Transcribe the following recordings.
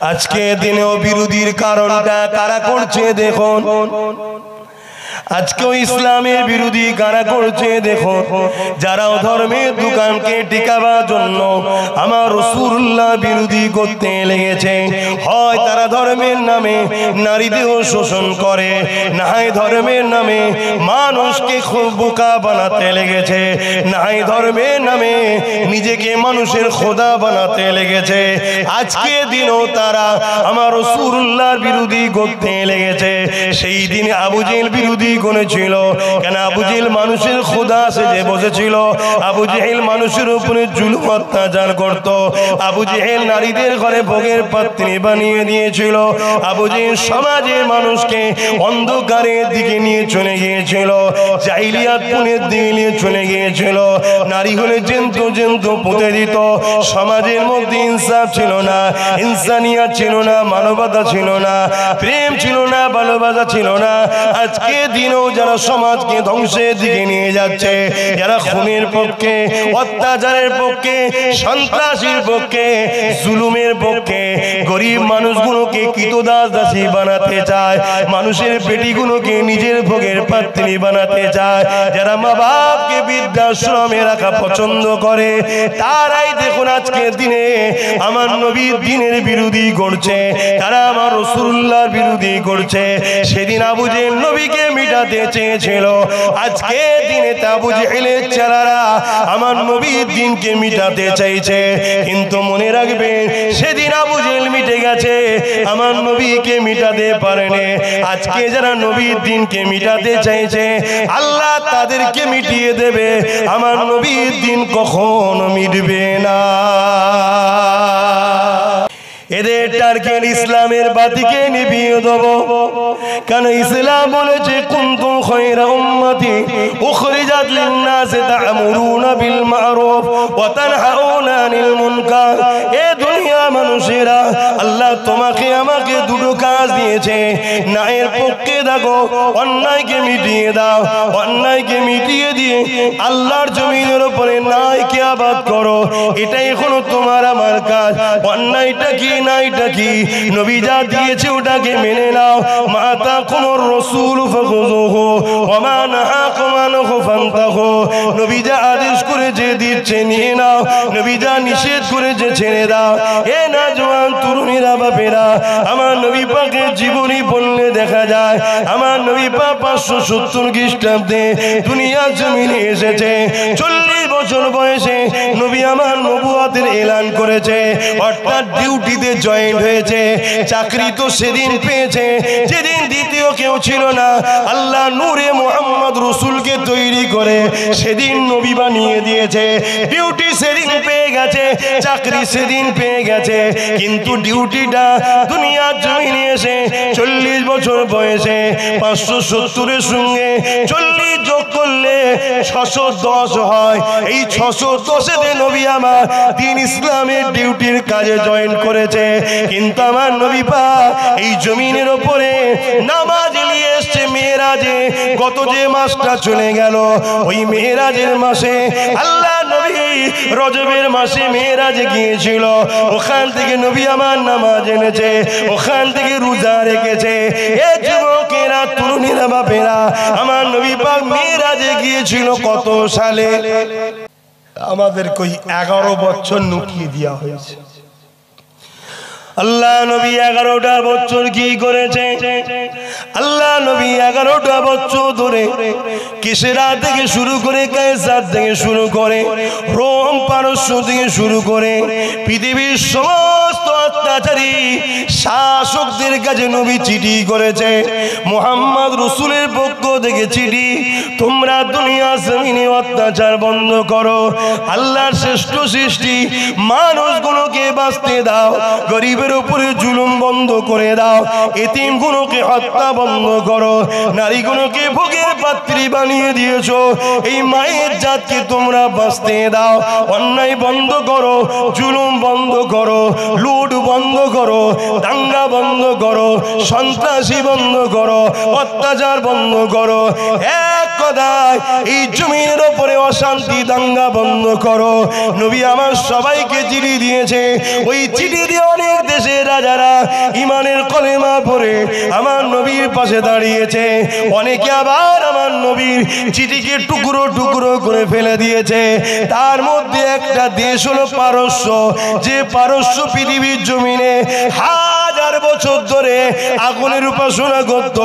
আজকে দিনেও বিরোধীর কারণটা কারা করছে দেখুন। আজকেও ইসলামের বিরোধী কারা করছে দেখো, যারাও ধর্মের দোকানকে টিকাবার জন্য আমার রাসূলুল্লাহ বিরোধী করতে লেগেছে। হয় তারা ধর্মের নামে নারীদেহ শোষণ করে, না হয় ধর্মের নামে মানুষকে খুব বোকা বানাতে লেগেছে, না হয় ধর্মের নামে নিজেকে মানুষের খোদা বানাতে লেগেছে। আজকে দিনও তারা আমার রাসূলুল্লাহর বিরোধী করতে লেগেছে। সেই দিনে আবু জেহেল বিরোধী করেছিল। কেন? আবু জেহেল মানুষের খোদা সেজে বসেছিল। আবু জেহেল মানুষের উপরে জুলুম অত্যাচার করত। আবু জেহেল নারীদের ঘরে ভোগের পাত্রী বানিয়ে দিয়েছিল। আবু জেহেল সমাজের মানুষকে অন্ধকারের দিকে নিয়ে চলে গিয়েছিল, জাহিলিয়াতের দিকে নিয়ে চলে গিয়েছিল। নারী হলে জন্তু পুঁতে দিত। সমাজের মধ্যে ইনসাফ ছিল না, ইনসানিয়াত ছিল না, মানবতা ছিল না, প্রেম ছিল না, ভালোবাসা ছিল না। আজকে দিনও যারা সমাজকে ধ্বংসের দিকে নিয়ে যাচ্ছে, যারা খুনের পক্ষে, অত্যাচারের পক্ষে, সন্ত্রাসীর পক্ষে, জুলুমের পক্ষে, গরিব মানুষগুলোকে কৃতদাস দাসী বানাতে চায়, মানুষের পেটিগুলোকে নিজের ভোগের পাত্রী বানাতে চায়, যারা মা বাপকে বৃদ্ধাশ্রমে রাখা পছন্দ করে, তারাই দেখুন আজকে দিনে আমার নবীর দিনের বিরোধী করছে, তারা আমার রাসূলুল্লাহর বিরোধী করছে। সেদিন আবু জেহেল নবীকে মিটাতে চেয়েছিল, আজকে দিনে আবু জেহেলের ছেলেরা আমার নবীর দিনকে মিটাতে চাইছে। কিন্তু মনে রাখবেন, সেদিন আবু জেহেল মিটে গেছে, আমার নবীকে মিটাতে পারেনি। আজকে যারা নবীর দিনকে মিটাতে চাইছে, আল্লাহ তাদেরকে মিটিয়ে দেবে, আমার নবীর দিন কখনো মিটবে না। এদের টার্গেট ইসলামের বাতিকে নিভিয়ে দেব। কারণ ইসলাম বলেছে কুনতুম খায়রা উম্মতি উখরিজাত লিন-নাস তা'মুরুনা বিল মা'রুফ ওয়া তানহাউনা আনিল মুনকার। এ দুনিয়া মানুষেরা, আল্লাহ তোমাকে আমাকে দুটো কাজ দিয়েছে, ন্যায়ের পক্ষে থাকো, অন্যায়কে মিটিয়ে দাও। অন্যায়কে মিটিয়ে দিয়ে আল্লাহর জমিনের উপরে ন্যায়কে আবাদ করো। এটাই হলো তোমার আমার কাজ। অন্যায়টা কি, নাইটা কি, নবী যা দিয়েছে ওটাকে মেনে নাও। মাতা কুমুর রাসূল ফাখুযুহু ওয়া মা নাহাকুম আনহু ফান্তাহু। নবী যা আদেশ করেছে দিচ্ছে নিয়ে নাও, নবী যা নিষেধ করেছে ছেড়ে দাও। এ নওজওয়ান তরুণীরা, বাপেরা, আমার নবী পাকের জীবনী পড়লে দেখা যায়, আমার নবী পাক 570 খ্রিস্টাব্দে দুনিয়ার জমিনে এসেছে। 40 বছর বয়সে নবী আমার নবুয়তের এলান করেছে, অর্থাৎ ডিউটিতে জয়েন হয়েছে। চাকরি তো সেদিন পেয়েছে যেদিন দ্বিতীয় কেউ ছিল না। আল্লাহ নূরে মুহাম্মদ রাসূলকে তৈরি করে সেদিন নবী বানিয়ে দিয়েছে। ডিউটি সেদিন পেয়ে গেছে, চাকরি সেদিন পেয়ে গেছে, কিন্তু ডিউটিটা দুনিয়ার জমিনে এসে 40 বছর বয়সে 570-এর সঙ্গে 40 যোগ করলে 610 হয়। এই 610-এ নবী আমার দ্বীন ইসলামের ডিউটির কাজে জয়েন করেছে। কিন্তু আমার নবী পাক এই জমিনের উপরে নামাজ নিয়ে এসেছে মেরাজে। গত যে মাসটা চলে গেল, ওই মেরাজের মাসে আল্লাহ নবী রজবের মাসে মেরাজে গিয়েছিল। ওখান থেকে নবী আমার নামাজ এনেছে, ওখান থেকে রোজা রেখেছে। এ যুবকেরা, তরুণীরা, বাপেরা, আমার নবী পাক মেরাজে গিয়েছিল কত সালে? আমাদের কই 11 বছর নুকিয়ে দেওয়া হয়েছে। আল্লাহ নবী 11টা বছর কি করেছে? আল্লাহ নবী 11টা বছর ধরে কিসরা থেকে শুরু করে, কায়সার থেকে শুরু করে, রোম পারস্য থেকে শুরু করে পৃথিবীর সমস্ত অত্যাচারী শাসকদের কাছে নবী চিঠি করেছে। মুহাম্মদ রাসূলের পক্ষ থেকে চিঠি, তোমরা দুনিয়া জমিনে অত্যাচার বন্ধ করো, আল্লাহর শ্রেষ্ঠ সৃষ্টি মানুষগুলোকে বাঁচতে দাও, গরিবের উপরে জুলুম বন্ধ করে দাও, এতিমগুলোকে হত্যা বন্ধ করো, নারীগুলোকে ভোগের পাত্রী বানিয়ে দিয়েছো, এই মায়ের জাতকে তোমরা বাঁচতে দাও, অন্যায় বন্ধ করো, জুলুম বন্ধ করো, লুট বন্ধ করো, দাঙ্গা বন্ধ করো, সন্ত্রাসী বন্ধ করো, অত্যাচার বন্ধ করো। এক কথায় এই জমিনের উপরে অশান্তি দাঙ্গা বন্ধ করো। নবী আমার সবাইকে চিঠি দিয়েছে। ওই চিঠি দিয়ে অনেক দেশের রাজারা ইমানের কলেমা পড়ে আমার নবীর পাশে দাঁড়িয়েছে। অনেকে আবার আমার নবীর চিঠিকে টুকরো টুকরো করে ফেলে দিয়েছে। তার মধ্যে একটা দেশ হলো পারস্য, যে পারস্য পৃথিবীর জমিনে হাজার বছর ধরে আগুনের উপাসনা করত।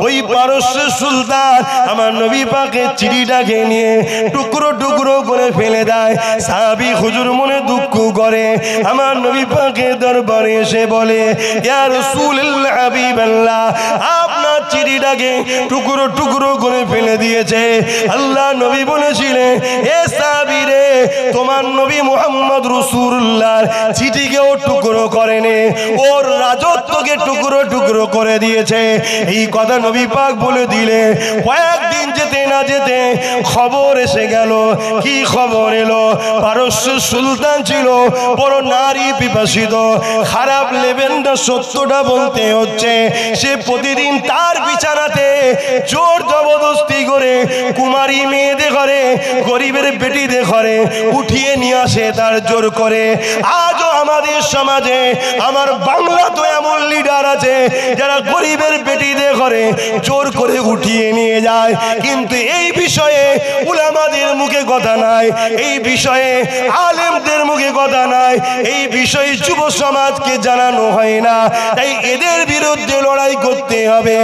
ওই পারস্যের সুলতান আমার নবী পাকের চিঠিটাকে নিয়ে টুকরো টুকরো করে ফেলে দেয়। সাহাবী হুজুর মনে দুঃখ করে আমার নবী পাকের দরবারে এসে বলে, ইয়া রাসূলুল্লাহ হাবিবাল্লাহ, আপনার চিঠিটাকে টুকরো টুকরো করে ফেলে দিয়েছে। আল্লাহ নবী বলেছিলেন, এ সাহাবী রে, তোমার নবী মুহাম্মদ রাসূলুল্লাহর চিঠিকেও টুকরো করেনি, ওর রাজত্বকে টুকরো টুকরো করে দিয়েছে। এই কথা নবী পাক বলে দিলে কয়েকদিন যেতে না যেতে খবর এসে গেল। কি খবর এলো? পারস্য সুলতান ছিল বড় নারী পিপাসিত। খারাপ লেভেলটা সত্যটা বলতে হচ্ছে, সে প্রতিদিন তার বিছানাতে জোর জবরদস্তি করে কুমারী মেয়েদের ঘরে, গরিবের বেটিদের ঘরে উঠিয়ে নিয়ে আসে তার জোর করে। আজও আমাদের সমাজে, আমার বাংলা তো এমন লিডার আছে যারা গরিবের বেটিদের ঘরে জোর করে উঠিয়ে নিয়ে যায়। কিন্তু এই বিষয়ে উলামাদের মুখে কথা নাই, এই বিষয়ে আলেমদের মুখে কথা নাই, এই বিষয়ে যুব সমাজকে জানানো হয় না। তাই এদের বিরুদ্ধে লড়াই করতে হবে।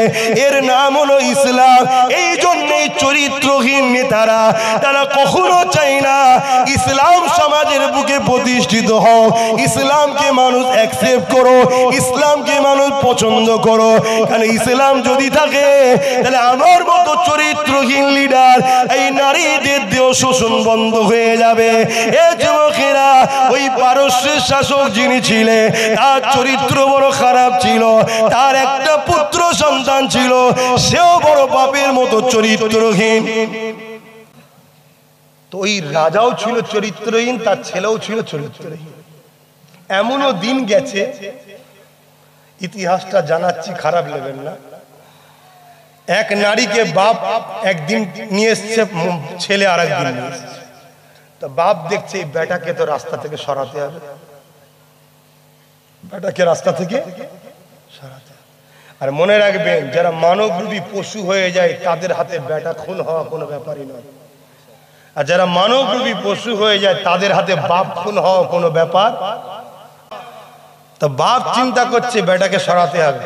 এর নাম হলো ইসলাম। এই জন্যই চরিত্রহীন নেতারা, তারা কখনো চায় না ইসলাম সমাজের বুকে প্রতিষ্ঠিত হোক। ইসলামকে মানুষ অ্যাকসেপ্ট করো, ইসলামকে মানুষ পছন্দ করো। কারণ ইসলাম যদি থাকে তাহলে আমার মতো চরিত্রহীন লিডার, এই নারীদের দেহ শোষণ বন্ধ হয়ে যাবে। এ যুবকেরা, ওই পারস্যের শাসক যিনি ছিলেন তার চরিত্র বড় খারাপ ছিল। তার একটা পুত্র সন্তান ছিল, সেও বড় বাপের মতো চরিত্রহীন। তো ওই রাজাও ছিল চরিত্রহীন, তার ছেলেও ছিল চরিত্রহীন। এমনও দিন গেছে, ইতিহাসটা জানাচ্ছি, খারাপ লাগবে না। এক নারীকে বাপ একদিন নিয়ে এসছে, ছেলে আর একদিন নিয়ে এসছে। তো বাপ দেখছে এই বেটাকে তো রাস্তা থেকে সরাতে হবে, বেটাকে রাস্তা থেকে সরাতে হবে। আর মনে রাখবেন, যারা মানবরূপী পশু হয়ে যায় তাদের হাতে বেটা খুন হওয়া কোনো ব্যাপারই নয়। আর যারা মানবরূপী পশু হয়ে যায় তাদের হাতে বাপ খুন হওয়া কোনো ব্যাপার। তো বাপ চিন্তা করছে বেটাকে সরাতে হবে,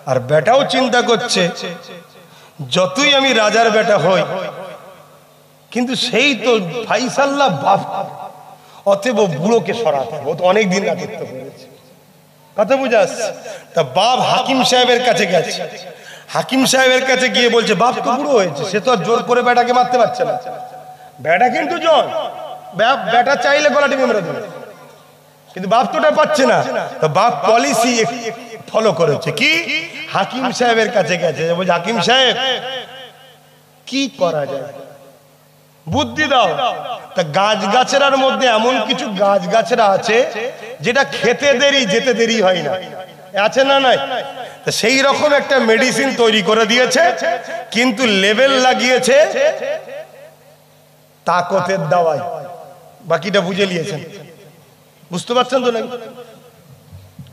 আর বেটাও চিন্তা করছে যতই আমি রাজার বেটা হই, কিন্তু সেই তো ফাইসাল্লাহ বাপ, অতএব বুড়োকে সরাতে হবে, ও তো অনেকদিন রাজত্ব করেছে। কথা বুঝে আসছে? তা বাপ হাকিম সাহেবের কাছে গেছে। হাকিম সাহেবের কাছে গিয়ে বলছে, বাপ তো বুড়ো হয়েছে, সে তো আর জোর করে বেটাকে মারতে পারছে না। বেটা কিন্তু জন, বেটা চাইলে গলা টিপে মেরে দেবে, কিন্তু বাপ তো ওটা পাচ্ছে না। তো বাপ পলিসি ফলো করেছে কি? হাকিম সাহেবের কাছে গেছে, বলছে, হাকিম সাহেব কি করা যায়, বুদ্ধি দাও। তা গাছ গাছেরার মধ্যে এমন কিছু গাছ গাছেরা আছে যেটা খেতে দেরি, যেতে দেরি হয় না, আছে না নাই? তো সেই রকম একটা মেডিসিন তৈরি করে দিয়েছে, কিন্তু লেবেল লাগিয়েছে তাকতের দাওয়াই। বাকিটা বুঝে নিয়েছেন, বুঝতে পারছেন তো নাকি?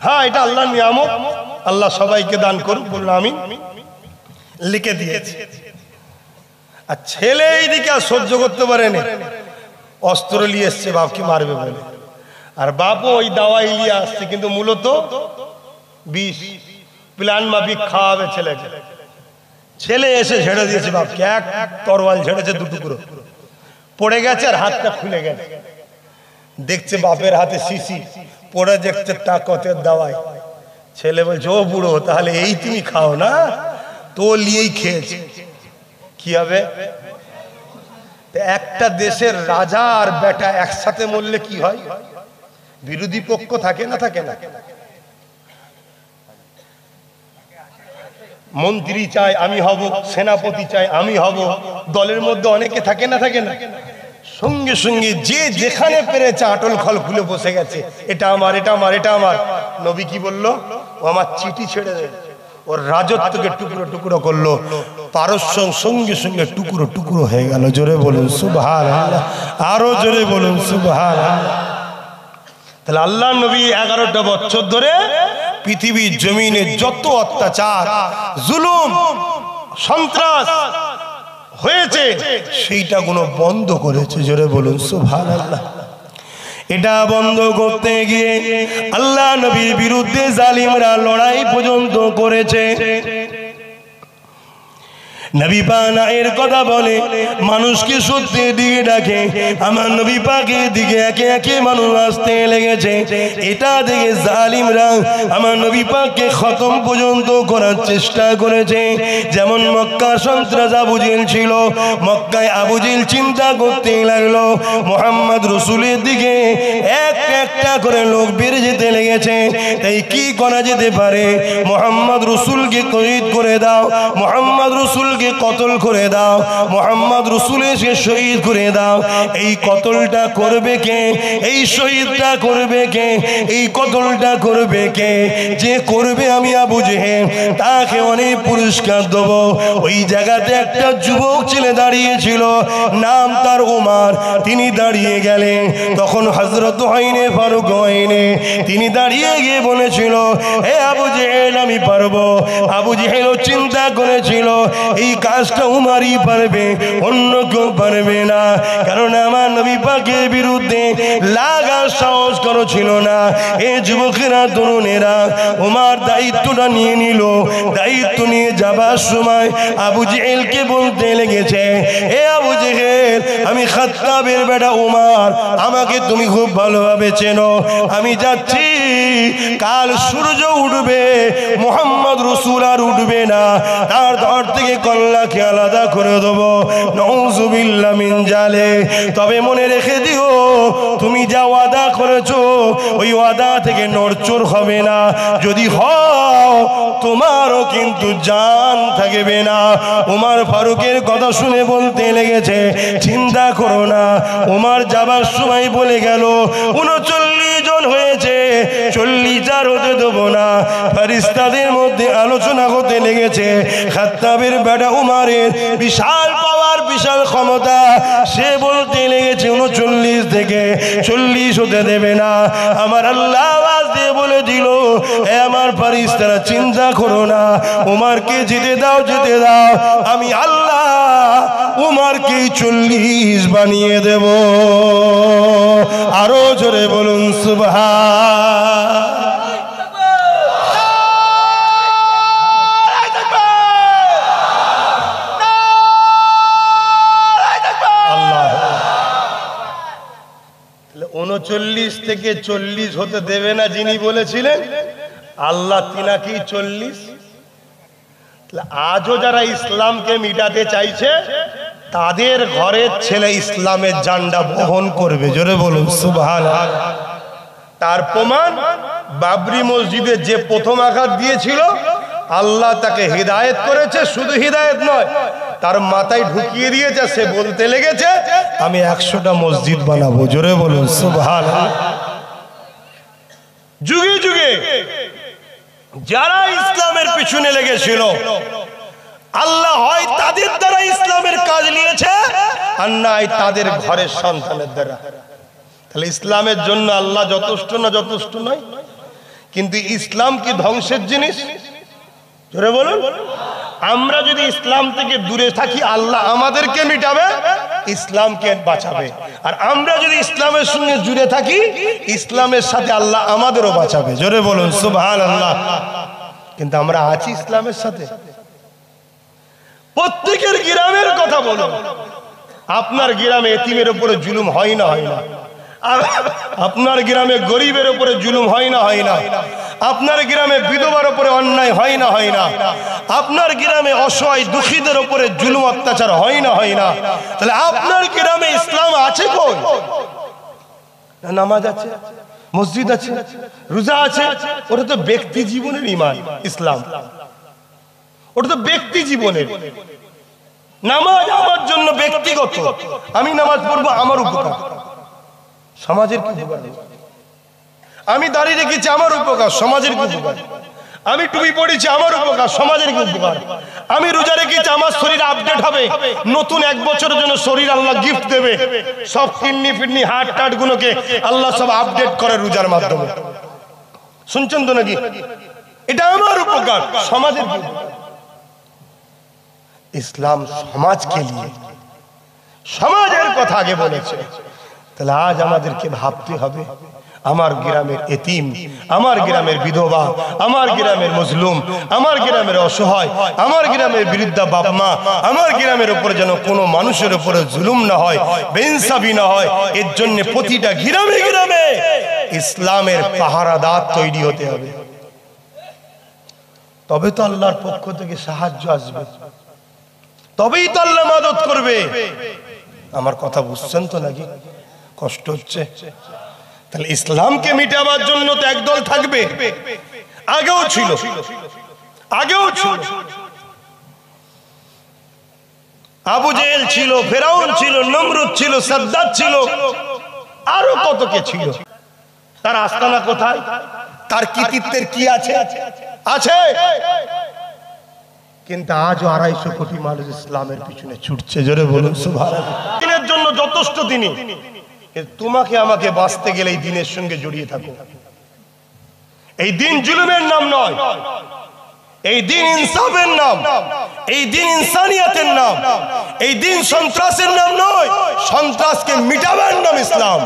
হ্যাঁ, এটা আল্লাহর নিয়ামত, আল্লাহ সবাইকে দান করুক, বলুন আমিন। লিখে দিয়েছে। আর ছেলে এইদিকে আর সহ্য করতে পারেনি, অস্ত্র নিয়ে এসছে বাপকে মারবে বলে। আর বাপও ওই দাওয়াই নিয়ে আসছে, কিন্তু মূলত বিষ, প্ল্যান মাফিক খাওয়াবে ছেলেকে। ছেলে এসে ঝেড়ে দিয়েছে বাপকে, এক তরোয়াল ঝেড়েছে, দুটুকরো পড়ে গেছে আর হাতটা খুলে গেছে। দেখছে বাপের হাতে শিশি পড়ে, দেখছে তাকতের দাওয়াই। ছেলে বলছে, ও বুড়ো, তাহলে এই তুমি খাও না? তো নিয়েই খেয়েছে। কি হবে? একটা দেশের রাজা আর বেটা একসাথে মরলে কি হয়? বিরোধী পক্ষ থাকে না, থাকে না? মন্ত্রী চায় আমি হব, সেনাপতি চায় আমি হব, দলের মধ্যে অনেকে থাকে না, থাকে না? সঙ্গে সঙ্গে যে যেখানে পেরেছে আটল খল খুলে বসে গেছে, এটা আমার, এটা আমার, এটা আমার। নবী কি বলল? ও আমার চিঠি ছেড়ে দেয়, ওর রাজত্বকে টুকরো টুকরো করলো, পারস্য সঙ্গে সঙ্গে টুকরো টুকরো হয়ে গেল। জোরে বলুন সুবহানাল্লাহ, আরো জোরে বলুন সুবহানাল্লাহ। তাহলে আল্লাহ নবী 11টা বছর ধরে পৃথিবীর জমিনে যত অত্যাচার, জুলুম, সন্ত্রাস হয়েছে সেইটা কোনো বন্ধ করেছে। জোরে বলুন সুবহানাল্লাহ। এটা বন্ধ করতে গিয়ে আল্লাহ নবীর বিরুদ্ধে জালিমরা লড়াই পর্যন্ত করেছে। নবী পাক এর কথা বলে মানুষকে সত্যের দিকে ডাকে, আমার নবী পাকের দিকে একে একে মানুষ আসতে লেগেছে। এটা দেখে জালিমরা আমার নবী পাককে খতম পর্যন্ত করার চেষ্টা করেছে। যেমন মক্কার সন্ত্রাস আবু জেহেল ছিল, মক্কায় আবু জেহেল চিন্তা করতে লাগলো মুহাম্মদ রাসূলের দিকে একটা করে লোক বেড়ে যেতে লেগেছে। তাই কি করা যেতে পারে? মুহাম্মদ রাসূলকে শহীদ করে দাও, মুহাম্মদ রাসূলকে কতল করে দাও, মুহাম্মদ রাসূলকে শহীদ করে দাও। এই কতলটা করবে কে? এই শহীদটা করবে কে? এই কতলটা করবে কে? যে করবে আমি আবু জেহেল, তাকে অনেক পুরস্কার দেব। ওই জায়গাতে একটা যুবক ছেলে দাঁড়িয়েছিল, নাম তার ওমর। তিনি দাঁড়িয়ে গেলেন, তখন হযরত হয়নে ফারুক হয়নে তিনি দাঁড়িয়ে গিয়ে বলেছিল, হে আবু জেহেল আমি পারবো। আবু জেহেলও চিন্তা করেছিল এই কাজটা উমারই পারবে, অন্য কেউ পারবে না। কারণ আমার নবী পাকের বিরুদ্ধে লাগার সাহস কারো ছিল না। এই যুবকেরা, তরুণেরা উমার দায়িত্বটা নিয়ে নিল। দায়িত্ব নিয়ে যাবার সময় আবু জেহেলকে বলতে লেগেছে, হে আবু জেহেল আমি খাত্তাবের বেটা উমার, আমাকে তুমি খুব ভালোভাবে চেনো। আমি যাচ্ছি, কাল সূর্য উঠবে, মুহাম্মদ রাসূল আর উঠবে না, তার ধর থেকে কল্লাকে আলাদা করে দেবো। নাউযুবিল্লাহ মিন জালিক। তবে মনে রেখে দিও, তুমি যা ওয়াদা করেছো ওই ওয়াদা থেকে নড়চড় হবে না। যদি হও তোমারও কিন্তু জান থাকবে না। ওমর ফারুকের কথা শুনে বলতে লেগেছে, চিন্তা করো না। ওমর যাবার সময় বলে গেল 39 জন হয়েছে, 40 আর হতে দেবো না। ফেরেশতাদের মধ্যে আলোচনা হতে লেগেছে, খাত্তাবের বেটা উমারের বিশাল পাওয়ার, বিশাল ক্ষমতা। সে বলতে লেগেছে 39 থেকে 40 হতে দেবে না। আমার আল্লাহ আওয়াজ দিয়ে বলে দিল, হে আমার ফেরেশতারা চিন্তা করো না, উমারকে যেতে দাও, যেতে দাও। আমি আল্লাহ উমারকে 40 বানিয়ে দেব। আরো জোরে বলুন সুবহান। আল্লাহ 39 থেকে 40 হতে দেবে না যিনি বলেছিলেন, আল্লাহ তিনাকেই 40। আজও যারা ইসলামকে মিটাতে চাইছে তাদের ঘরের ছেলে ইসলামের ঝান্ডা বহন করবে। জোরে বলুন সুবহানাল্লাহ। তার প্রমাণ বাবরি মসজিদে যে প্রথম আঘাত দিয়েছিল, আল্লাহ তাকে হিদায়াত করেছে। শুধু হিদায়াত নয়, তার মাথায় ঢুকিয়ে দিয়েছে। সে বলতে লেগেছে আমি 100টা মসজিদ বানাবো। জোরে বলুন সুবহানাল্লাহ। যুগে যুগে যারা ইসলামের পিছনে লেগেছিল, আল্লাহ হয় তাদের দ্বারা ইসলামের কাজ নিয়েছে, আর নাই তাদের ঘরের সন্তানের দ্বারা। তাহলে ইসলামের জন্য আল্লাহ যথেষ্ট না? যথেষ্ট নয়। কিন্তু ইসলাম কি ধ্বংসের জিনিস? জোরে বলুন। আমরা যদি ইসলাম থেকে দূরে থাকি, আল্লাহ আমাদেরকে মিটাবে, ইসলামকে বাঁচাবে। আর আমরা যদি ইসলামের সঙ্গে জুড়ে থাকি, ইসলামের সাথে আল্লাহ আমাদেরও বাঁচাবে। জোরে বলুন সুবহানাল্লাহ। কিন্তু আমরা আছি ইসলামের সাথে? প্রত্যেকের গ্রামের কথা বলুন। আপনার গ্রামে এতিমের উপরে জুলুম হয় না? হয় না? আপনার গ্রামে গরিবের উপরে জুলুম হয় না? হয় না? আপনার গ্রামে বিধবার উপরে অন্যায় হয় না? হয় না? আপনার গ্রামে অসহায় দুঃখীদের উপরে জুলুম অত্যাচার হয় না? হয় না? তাহলে আপনার গ্রামে ইসলাম আছে কই? নামাজ আছে, মসজিদ আছে, রোজা আছে, ওটা তো ব্যক্তি জীবনের ঈমান। ইসলাম ওটা তো ব্যক্তি জীবনের। নামাজ আমার জন্য ব্যক্তিগত, আমি নামাজ পড়বো আমার উপকার, সমাজের কি উপকার? আমি দাঁড়িয়ে রেখেছি আমার উপকার, সমাজের কি উপকার? আমি টুপি পড়েছি আমার উপকার, সমাজের কি উপকার? আমি রোজা রেখেছি আমার শরীর আপডেট হবে, নতুন 1 বছরের জন্য শরীর আল্লাহ গিফট দেবে, সব কিডনি ফিডনি হার্ট টার্ট গুলোকে আল্লাহ সব আপডেট করে রোজার মাধ্যমে। শুনছেন তো নাকি? এটা আমার উপকার, সমাজের কি? ইসলাম সমাজকে নিয়ে, সমাজের কথা আগে বলেছে। তাহলে আজ আমাদেরকে ভাবতে হবে, আমার গ্রামের এতিম, আমার গ্রামের বিধবা, আমার গ্রামের মজলুম, আমার গ্রামের অসহায়, আমার গ্রামের বৃদ্ধা বাপ মা, আমার গ্রামের উপরে যেন কোনো মানুষের উপরে জুলুম না হয়, বেইনসাফি না হয়। এর জন্য প্রতিটা গ্রামে গ্রামে ইসলামের পাহারাদার তৈরি হতে হবে। তবে তো আল্লাহর পক্ষ থেকে সাহায্য আসবে, তবেই তো আল্লাহ মাদত করবে। আমার কথা বুঝছেন তো নাকি? কষ্ট হচ্ছে? তাহলে ইসলামকে মিটাবার জন্য তো একদল থাকবে, আগেও ছিল, আগেও ছিল। আবু জেহেল ছিল, ফেরাউন ছিল, নমরুদ ছিল, সাদ্দাত ছিল, আরো কত কে ছিল। তার আস্তানা কোথায়? তার কৃতিত্বের কি আছে? আছে। কিন্তু আজও 250 কোটি মানুষ ইসলামের পিছনে ছুটছে। জোরে বলুন সুবহানাল্লাহ। দিনের জন্য যথেষ্ট তিনি, তোমাকে আমাকে বাঁচতে গেলে এই দিনের সঙ্গে জড়িয়ে থাকো। এই দিন জুলুমের নাম নয়, এই দিন ইনসাফের নাম, এই দিন ইনসানিয়াতের নাম, এই দিন সন্ত্রাসের নাম নয়, সন্ত্রাসকে মিটাবার নাম ইসলাম।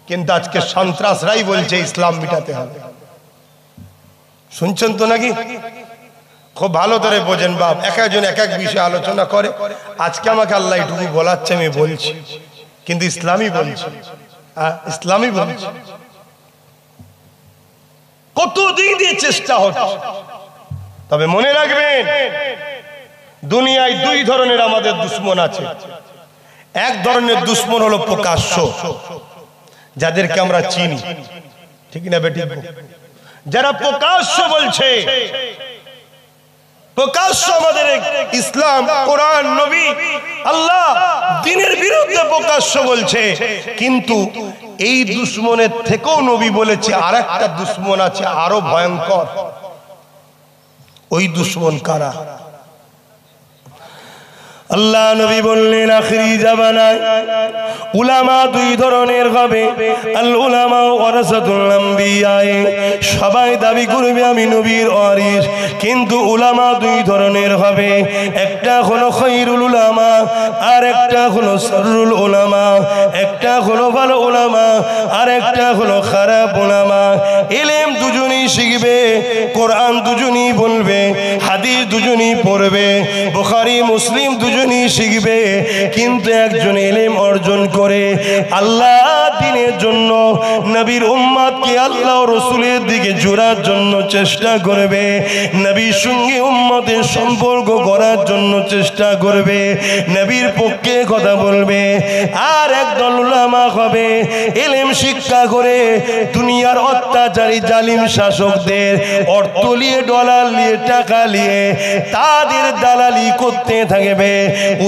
কিন্তু আজকে সন্ত্রাসরাই বলছে ইসলাম মিটাতে হবে। শুনছেন তো নাকি? খুব ভালো করে বোঝেন বাপ, এক একজন এক এক বিষয়ে আলোচনা করে। আজকে আমাকে আল্লাহ এটুকু বলাচ্ছে, আমি বলছি, কিন্তু ইসলামই বলছি, ইসলামই বলছি। কতদিন দিয়ে চেষ্টা হচ্ছে। তবে মনে রাখবেন, দুনিয়ায় 2 ধরনের আমাদের দুশ্মন আছে। এক ধরনের দুশ্মন হলো প্রকাশ্য, যাদেরকে আমরা চিনি, ঠিক না বেটি? যারা প্রকাশ্য বলছে, প্রকাশ্য আমাদের ইসলাম, কোরআন, নবী, আল্লাহ দ্বীনের বিরুদ্ধে প্রকাশ্য বলছে। কিন্তু এই দুশ্মনের থেকেও নবী বলেছে আরেকটা দুশ্মন আছে আরো ভয়ঙ্কর। ওই দুশ্মন কারা? আল্লাহ নবী বললেন, আখিরি জামানায় উলামা 2 ধরনের হবে। আল উলামা ওয়ারাসাতুল আম্বিয়া, সবাই দাবি করবে আমি নবীর ওয়ারিস, কিন্তু উলামা 2 ধরনের হবে। একটা হলো খায়রুল উলামা, আর একটা হলো শাররুল উলামা। একটা হলো ভালো উলামা, আর একটা হলো খারাপ উলামা। ইলম দুজনেই শিখবে, কোরআন দুজনেই বলবে, হাদিস দুজনেই পড়বে, বুখারী মুসলিম দুজনেই শিখবে। কিন্তু একজন ইলম অর্জন করে আল্লাহ দ্বীনের জন্য, নবীর উম্মতকে আল্লাহ ও রাসূলের দিকে জোড়ার জন্য চেষ্টা করবে, নবীর সঙ্গে উম্মতের সম্পর্ক করার জন্য চেষ্টা করবে, নবীর পক্ষে কথা বলবে। আর একদল উলামা হবে, ইলম শিক্ষা করে দুনিয়ার অত্যাচারী জালিম শাসকদের অর্থ নিয়ে, ডলার নিয়ে, টাকা নিয়ে তাদের দালালি করতে থাকবে।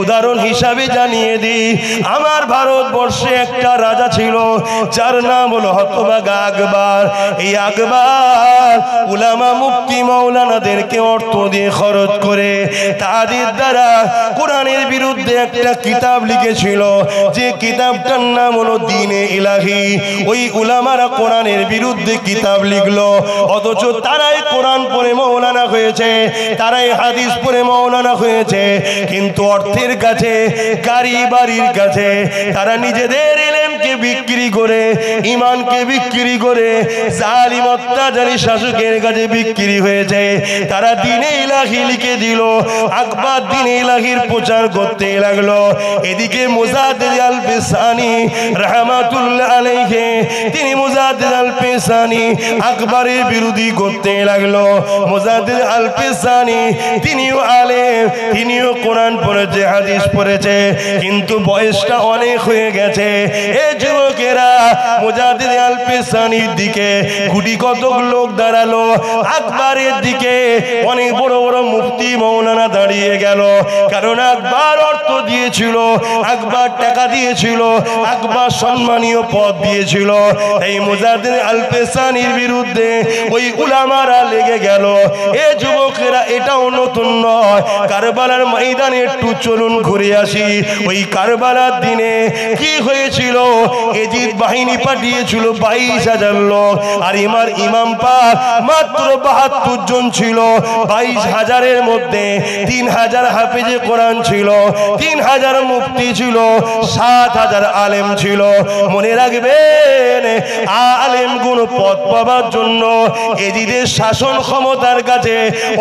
উদাহরণ হিসাবে জানিয়ে দিই, আমার ভারতবর্ষে একটা রাজা ছিল, যার নাম হলো হতভাগা আকবর। এই আকবর উলামা মুফতি মাওলানাদেরকে অর্থ দিয়ে খরচ করে তাদের দ্বারা কোরআনের বিরুদ্ধে একটা কিতাব লিখেছিল, যে কিতাবটার নাম হলো দ্বীনে ইলাহি। ওই উলামারা কোরআনের বিরুদ্ধে কিতাব লিখলো, অথচ তারাই কোরআন পড়ে মাওলানা হয়েছে, তারাই হাদিস পড়ে মাওলানা হয়েছে। কিন্তু অর্থের কাছে, গাড়ি বাড়ির কাছে তারা নিজেদের ইলমকে বিক্রি করে, ঈমানকে বিক্রি করে জালিম অত্যাচারী শাসকের কাছে বিক্রি হয়েছে। তারা দ্বীনে ইলাহি লিখে দিল, আকবর দ্বীনে ইলাহির প্রচার করতে লাগলো। এদিকে মুজাদ্দিদ আল পেশানি রাহমাতুল্লাহ আলাইহি, তিনি মুজাদ্দিদ আল পেশানি আকবরের বিরোধী করতে লাগলো। মুজাদ্দিদ আল পেশানি তিনিও আলেম, তিনিও কোরআন পড়েছে, হাদিস পড়েছে, কিন্তু বয়সটা অনেক হয়ে গেছে। এই যুবকেরা মুজাদ্দিদ আল পেশানির দিকে গুটি কতক লোক দ্বারা গেল আকবরের দিকে অনেক বড় বড় মুফতি মৌলানা দাঁড়িয়ে গেল, কারণ আকবর অর্থ দিয়েছিল, আকবর টাকা দিয়েছিল, আকবর সম্মানীয় পদ দিয়েছিল। এই মুজাদ্দিদ আল পেসানির বিরুদ্ধে ওই উলামারা লেগে গেল। এ যুবকেরা, এটাও নতুন নয়, কারবালার ময়দানে একটু চলুন ঘুরে আসি। ওই কারবালার দিনে কি হয়েছিল? এজিদ বাহিনী পাঠিয়েছিল 22,000 লোক, আর ইমাম পাক মাত্র 72 জন ছিল। 22,000-এর মধ্যে 3,000 হাফেজে কোরআন ছিল, 3,000 মুফতি ছিল, 7,000 আলেম ছিল। মনে রাখবেন, আলেম গুণ পদ পাবার জন্য এজিদের শাসন ক্ষমতার কাছে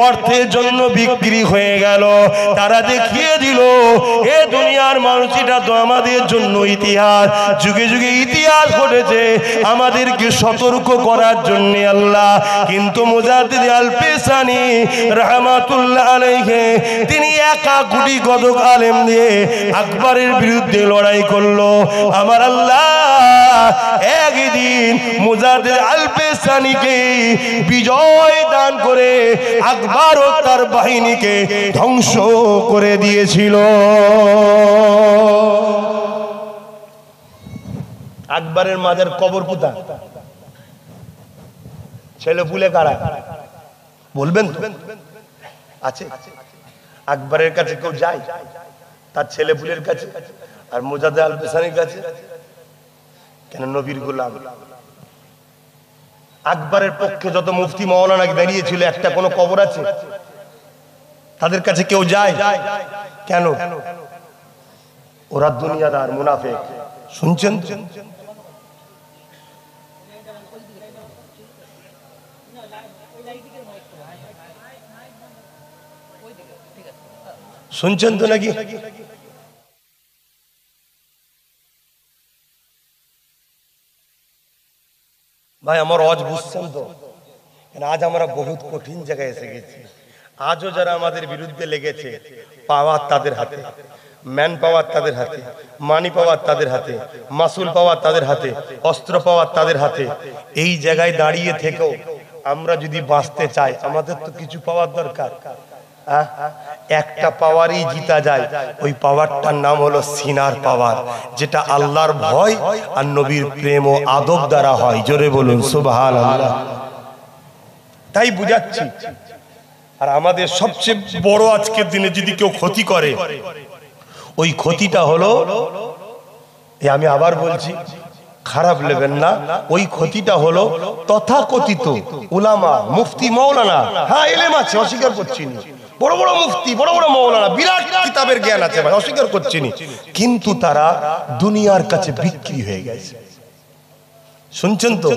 অর্থের জন্য বিক্রি হয়ে গেল। তারা দেখিয়ে দিল এ দুনিয়ার মানুষ, এটা তো আমাদের জন্য ইতিহাস, যুগে যুগে ইতিহাস ঘটেছে আমাদেরকে সতর্ক করার জন্য আল্লাহ। কিন্তু মুজাদ্দিদ আল পেসানি রাহমাতুল্লাহ আলাইহি তিনি একা গুটি কতক আলেম দিয়ে আকবরের বিরুদ্ধে লড়াই করলো। আমার আল্লাহ একদিন মুজাদ্দিদ আল পেসানিকে বিজয় দান করে আকবর ও তার বাহিনীকে ধ্বংস করে দিয়েছিল। আকবরের মাজার কবর কোথায়? ছেলে পুলে কারা বলবেন তো? আছে? আকবরের কাছে কেউ যায়? তার ছেলে পুলের কাছে? আর মুজাদ্দিদ আল পেসানির কাছে কেন? নবীর গোলাম। আকবরের পক্ষে যত মুফতি মাওলানা দাঁড়িয়েছিল, একটা কোনো কবর আছে? তাদের কাছে কেউ যায়? কেন? ওরা দুনিয়াদার, মুনাফিক। শুনছেন? শুনছেন তো নাকি? ভাই আমার আজ বুঝছেন তো? আজ আমরা বহুত কঠিন জায়গায় এসে গেছি। আজও যারা আমাদের বিরুদ্ধে লেগেছে, পাওয়ার তাদের হাতে, ম্যান পাওয়ার তাদের হাতে, মানি পাওয়ার তাদের হাতে, মাসুল পাওয়ার তাদের হাতে, অস্ত্র পাওয়ার তাদের হাতে। এই জায়গায় দাঁড়িয়ে থেকেও আমরা যদি বাঁচতে চাই, আমাদের তো কিছু পাওয়ার দরকার। একটা পাওয়ারই জিতা যায়, ওই পাওয়ারটার নাম হলো সিনার পাওয়ার, যেটা আল্লাহর ভয় আর নবীর প্রেম ও আদব দ্বারা হয়। জোরে বলুন সুবহানাল্লাহ। তাই বুঝাচ্ছি। আর আমাদের সবচেয়ে বড় আজকের দিনে যদি কেউ ক্ষতি করে, ওই ক্ষতিটা হলো, আমি আবার বলছি, খারাপ নেবেন না, ওই ক্ষতিটা হলো তথাকথিত উলামা, মুফতি, মাওলানা। হ্যাঁ, ইলম আছে, অস্বীকার করছি না, বড় বড় মুফতি, বড় বড় মাওলানা, বিরাট কিতাবের জ্ঞান আছে ভাই, অস্বীকার করছি না, কিন্তু তারা দুনিয়ার কাছে বিক্রি হয়ে গেছে। শুনছেন তো?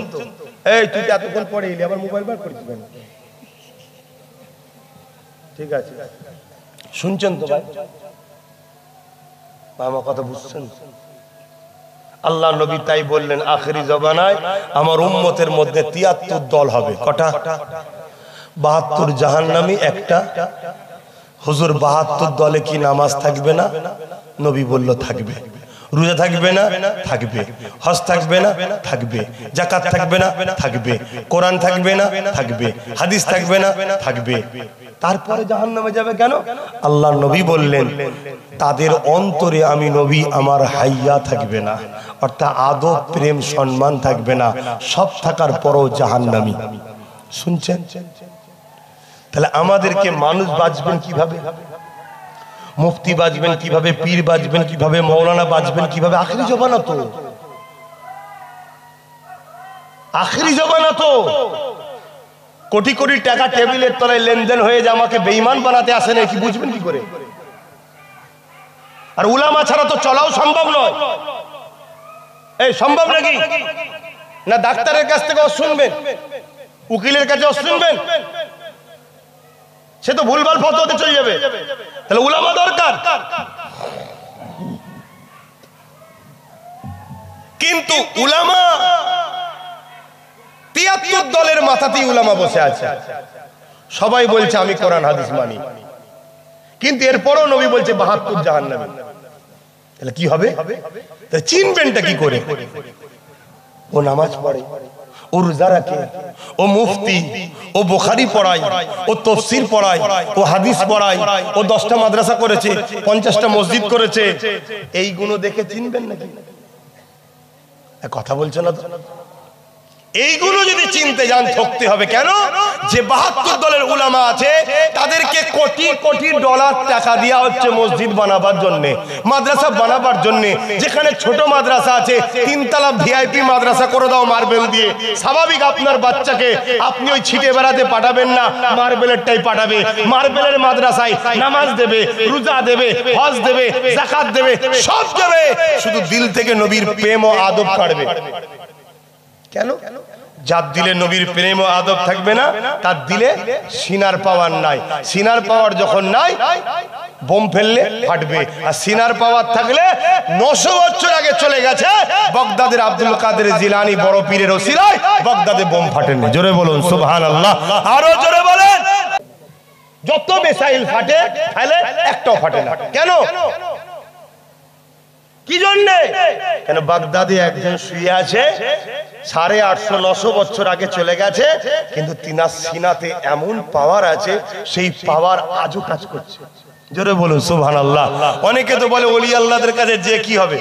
এই তুই এতক্ষণ পরে এলি, আবার মোবাইল বার করিস কেন? ঠিক আছে, শুনছেন তো ভাই? আমার কথা বুঝছেন? আল্লাহ নবী তাই বললেন, আখেরি জমানায় আমার উম্মতের মধ্যে 73 দল হবে। কটা? 72 জাহান্নামী, একটা। হুজুর 72 দলে কি নামাজ থাকবে না? নবী বলল থাকবে। রোজা থাকবে না? থাকবে। হজ থাকবে না? থাকবে। যাকাত থাকবে না? থাকবে। কোরআন থাকবে না? থাকবে। হাদিস থাকবে না? থাকবে। তারপরে জাহান্নামে যাবে কেন? আল্লাহ নবী বললেন, তাদের অন্তরে আমি নবী আমার হাইয়া থাকবে না, অর্থাৎ আদব, প্রেম, সম্মান থাকবে না, সব থাকার পরও জাহান্নামী। শুনছেন? তাহলে আমাদেরকে মানুষ বাঁচবেন কিভাবে? মুফতি বাঁচবেন কিভাবে? পীর বাঁচবেন কিভাবে? মাওলানা বাঁচবেন কিভাবে? আখেরি জমানা তো, আখেরি জমানা তো। কোটি কোটি টাকা টেবিলের তলায় লেনদেন হয়ে যায়, আমাকে বেঈমান বানাতে আসে না, কি বুঝবেন কি করে? আর উলামা ছাড়া তো চলাও সম্ভব নয়। এই সম্ভব নাকি? না ডাক্তারের কাছ থেকে শুনবেন, উকিলের কাছে শুনবেন, সে তো ভুলভাল ফতোয়াতে চলে যাবে। তাহলে উলামা দরকার। কিন্তু উলামা 73 দলের মাথাতেই উলামা বসে আছে। সবাই বলছে আমি কোরআন হাদিস মানি, কিন্তু এরপরও নবী বলছে 72 জাহান্নামী। তাহলে কি হবে? তাহলে চিনবেনটা কি করে? ও নামাজ পড়ে, ও ও রোজা রাখে, ও মুফতি, ও বুখারী পড়ায়, ও তাফসীর পড়ায়, ও হাদিস পড়ায়, ও 10টা মাদ্রাসা করেছে, 50টা মসজিদ করেছে, এইগুলো দেখে চিনবেন নাকি? কথা বলছো না তো? এইগুলো যদি চিনতে যান ঠকতে হবে। কেন? যে 72 দলের উলামা আছে তাদেরকে কোটি কোটি ডলার টাকা দেওয়া হচ্ছে মসজিদ বানাবার জন্য, মাদ্রাসা বানাবার জন্য। যেখানে ছোট মাদ্রাসা আছে 3 তলা ভিআইপি মাদ্রাসা করে দাও মার্বেল দিয়ে। স্বাভাবিক আপনার বাচ্চাকে আপনি ওই ছিটে বেড়াতে পাঠাবেন না, মার্বেলেরটাই পাঠাবে। মার্বেলের মাদ্রাসায় নামাজ দেবে, রোজা দেবে, হজ দেবে, যাকাত দেবে, সব দেবে, শুধু দিল থেকে নবীর প্রেম ও আদব কাটবে। কেন? যার দিলে নবীর প্রেম ও আদব থাকবে না তার দিলে সিনার পাওয়ার নাই। সিনার পাওয়ার যখন নাই বোম ফেললে ফাটবে, আর সিনার পাওয়ার থাকলে 900 বছর আগে চলে গেছে বাগদাদের আব্দুল কাদের জিলানী বড় পীরের ওসিলায় বাগদাদে বোম ফাটেনি। জোরে বলুন সুবহানাল্লাহ, আরো জোরে বলেন। যত মিসাইল ফাটে ফেলে একটাও ফাটে না। কেন? কি জন্য? কেন? বাগদাদে একজন শুয়ে আছে 850-900 বছর আগে চলে গেছে, কিন্তু তিনার সিনাতে এমন পাওয়ার আছে, সেই পাওয়ার আজও কাজ করছে। জোরে বলুন সুবহানাল্লাহ। অনেকে তো বলে ওলি আল্লাহদের কাছে যে কি হবে,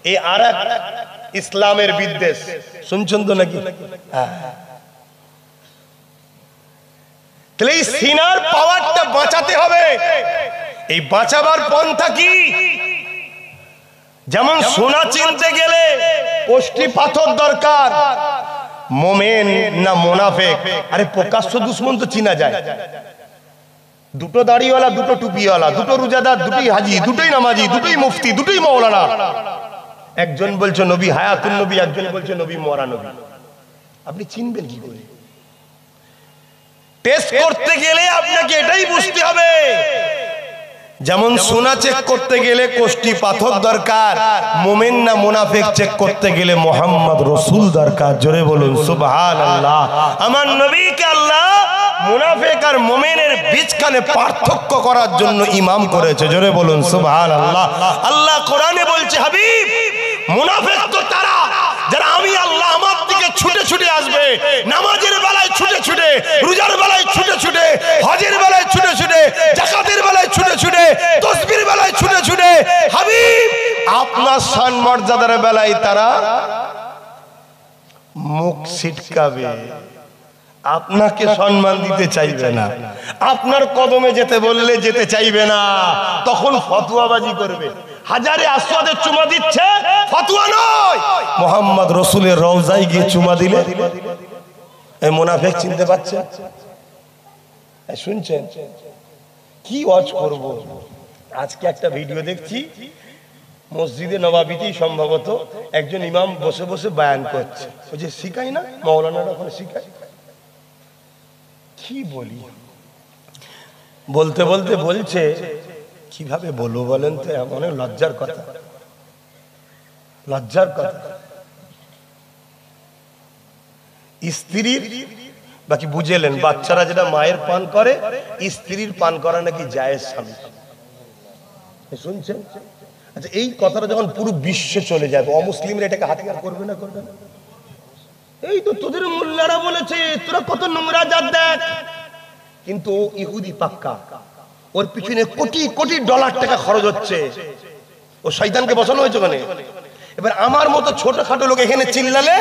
এই আরেক ইসলামের বিদ্বেষ শুনছেন তো নাকি? তাহলে এই সিনার পাওয়ারটা বাঁচাতে হবে। এই বাঁচাবার পন্থা কি? যেমন সোনা চিনতে গেলে কোষ্ঠী পাথর দরকার, মোমেন না মুনাফিক? আরে প্রকাশ্য দুশমন তো চিনা যায়। দুটো দাড়িওয়ালা, দুটো টুপিওয়ালা, দুটো রোজাদার, দুটোই হাজি, দুটোই নামাজি, দুটোই মুফতি, দুটোই মাওলানা। একজন বলছে নবী হায়াতুন নবী, একজন বলছে নবী মরা নবী। আপনি চিনবেন কি করে? টেস্ট করতে গেলে আপনাকে এটাই বুঝতে হবে। যেমন সোনা চেক করতে গেলে কোষ্ঠী পাথর দরকার, মুমিন না মুনাফিক চেক করতে গেলে মুহাম্মদ রাসূল দরকার। জোরে বলুন সুবহানাল্লাহ। আমার নবীকে আল্লাহ মুনাফিক আর মুমিনের বিচখানে পার্থক্য করার জন্য ইমাম করেছে। জোরে বলুন সুবহানাল্লাহ। আল্লাহ কোরআনে বলছে, হাবিব মুনাফিক তো তারা যারা আমি আল্লাহ আমার দিকে ছুটে ছুটে আসবে, নামাজের বেলায় ছুটে ছুটে, রোজার বেলায় ছুটে ছুটে, হজের বেলায় ছুটে ছুটে, যাকাতের বেলায় ছুটে ছুটে, তাসবির বেলায় ছুটে ছুটে। হাবিব আপনার সম্মান মর্যাদার বেলায় তারা মুখ ছিটকাবে, আপনাকে সম্মান দিতে চাইবে না, আপনার কদমে যেতে বললে যেতে চাইবে না, তখন ফতোয়াবাজি করবে। হাজারে আসওয়াদে চুমা দিচ্ছে, ফতোয়া নয়, মুহাম্মদ রাসূলের রওজায় গিয়ে চুমা দিলে এই মুনাফিক চিনতে পারছে? শুনছেন? কি ওয়াজ করব? আজকে একটা ভিডিও দেখছি, মসজিদে নবাবিতেই সম্ভবত একজন ইমাম বসে বসে বয়ান করছে। ওই যে শিখাই না মাওলানারা ওখানে শিখায়, কি বলি, বলতে বলতে বলছে, কিভাবে বলবো বলেন তো, অনেক লজ্জার কথা, লজ্জার কথা। স্ত্রীর বাকি বুঝেলেন, বাচ্চারা যেটা মায়ের পান করে স্ত্রীর পান করা নাকি জায়েজ স্বামী। শুনছেন? আচ্ছা, এই কথাটা যখন পুরো বিশ্বে চলে যাবে, অমুসলিমরা এটাকে হাতিয়ার করবে না? করবে না? এই তো তোদের মোল্লারা বলেছে, তোরা কত নোংরা জাত দেখ। কিন্তু ইহুদি পাক্কা, ওর পিছনে কোটি কোটি ডলার টাকা খরচ হচ্ছে, ও শয়তানকে বসানো হয়েছে ওখানে। এবার আমার মতো ছোটখাটো লোক এখানে চিল্লালে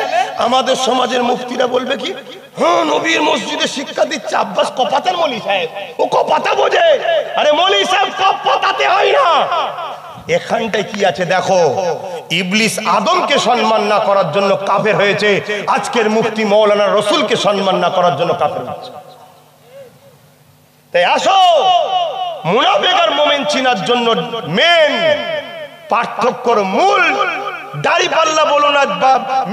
আমাদের সমাজের মুফতিরা বলবে কি, হ্যাঁ নবীর মসজিদে শিক্ষা দিচ্ছে আব্বাস কপাতার মৌলী সাহেব, ও কপাতা বোঝে। আরে মৌলী সাহেব কপাতাতে হয় না। এখানটায় কি আছে দেখো, ইবলিস আদমকে সম্মান না করার জন্য কাফের হয়েছে, আজকের মুফতি মাওলানা রাসূলকে সম্মান না করার জন্য কাফের হচ্ছে। তাই আসো, মুনাফিক আর মুমিন চিনার জন্য মেন পার্থক্যর মূল দাড়িপাল্লা বলুন আর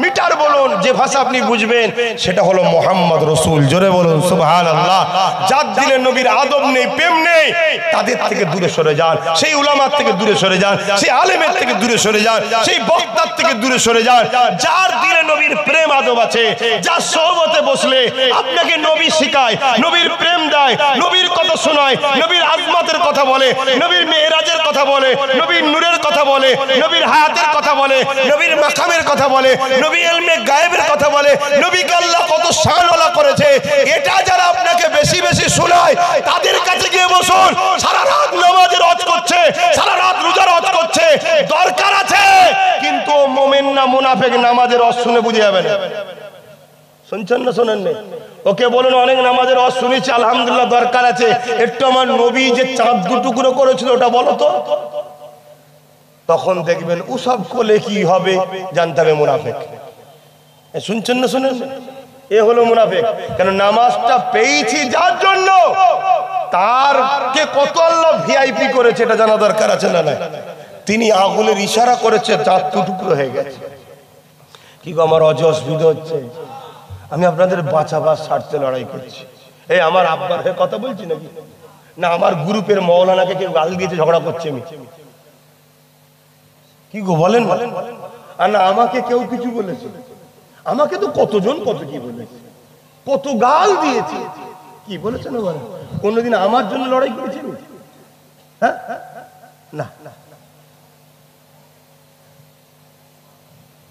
মিটার বলুন, যে ভাষা আপনি বুঝবেন সেটা হলো মুহাম্মদ রাসূল। জোরে বলুন সুবহানাল্লাহ। যার দিলে নবীর আদব নেই, প্রেম নেই, তাদের থেকে দূরে সরে যান, সেই উলামার থেকে দূরে সরে যান, সেই আলেমের থেকে দূরে সরে যান, সেই বক্তার থেকে দূরে সরে যান। যার দিলে নবীর প্রেম আদব আছে, যার সোহবতে বসলে আপনাকে নবী শিখায়, নবীর প্রেম দেয়, নবীর কথা শোনায়, নবীর আজমতের কথা বলে, নবীর মেরাজের কথা বলে, নবীর নূরের কথা বলে, নবীর হায়াতের কথা বলে, নবীর মাকামের কথা বলে, নবী ইলমে গায়েবের কথা বলে, নবীকে আল্লাহ কত শানওয়ালা করেছে, এটা যারা আপনাকে বেশি বেশি শোনায় তাদের কাছে গিয়ে বসুন। সারা রাত নামাজের হজ করছে, সারা রাত রোজার হজ করছে, দরকার আছে, কিন্তু মুমিন না মুনাফিক নামাজের হজ শুনে বুঝে যাবে না। শুনছেন না শোনেন না? ওকে বলুন অনেক নামাজের হজ শুনেছি আলহামদুলিল্লাহ, দরকার আছে, একটু আমার নবী যে চাঁদ দু টুকরো করেছিল ওটা বলো তো। তখন দেখবেন ওসব করলে কি হবে জানতে হবে মুনাফিক। শুনছেন না শোনেন? এ হলো মুনাফিক। কেন নামাজটা পেয়েছি যার জন্য তারকে কত আল্লাহ ভিআইপি করেছে এটা জানা দরকার আছে না? নাই তিনি আগুনের ইশারা করেছে, চাঁদ দু টুকরো হয়ে গেছে। কি গো আমার অসুবিধা হচ্ছে, আমি আপনাদের বাঁচাবার স্বার্থে লড়াই করছি। এই আমার আব্বার হয়ে কথা বলছি নাকি? না আমার গ্রুপের মৌলানাকে কেউ গাল দিয়েছে, ঝগড়া করছে আমি? কি গো বলেন? আর না আমাকে কেউ কিছু বলেছে? আমাকে তো কতজন কত কি বলেছে, কত গাল দিয়েছে, কি বলেছে না বলেন? কোনদিন আমার জন্য লড়াই করেছে? হ্যাঁ না,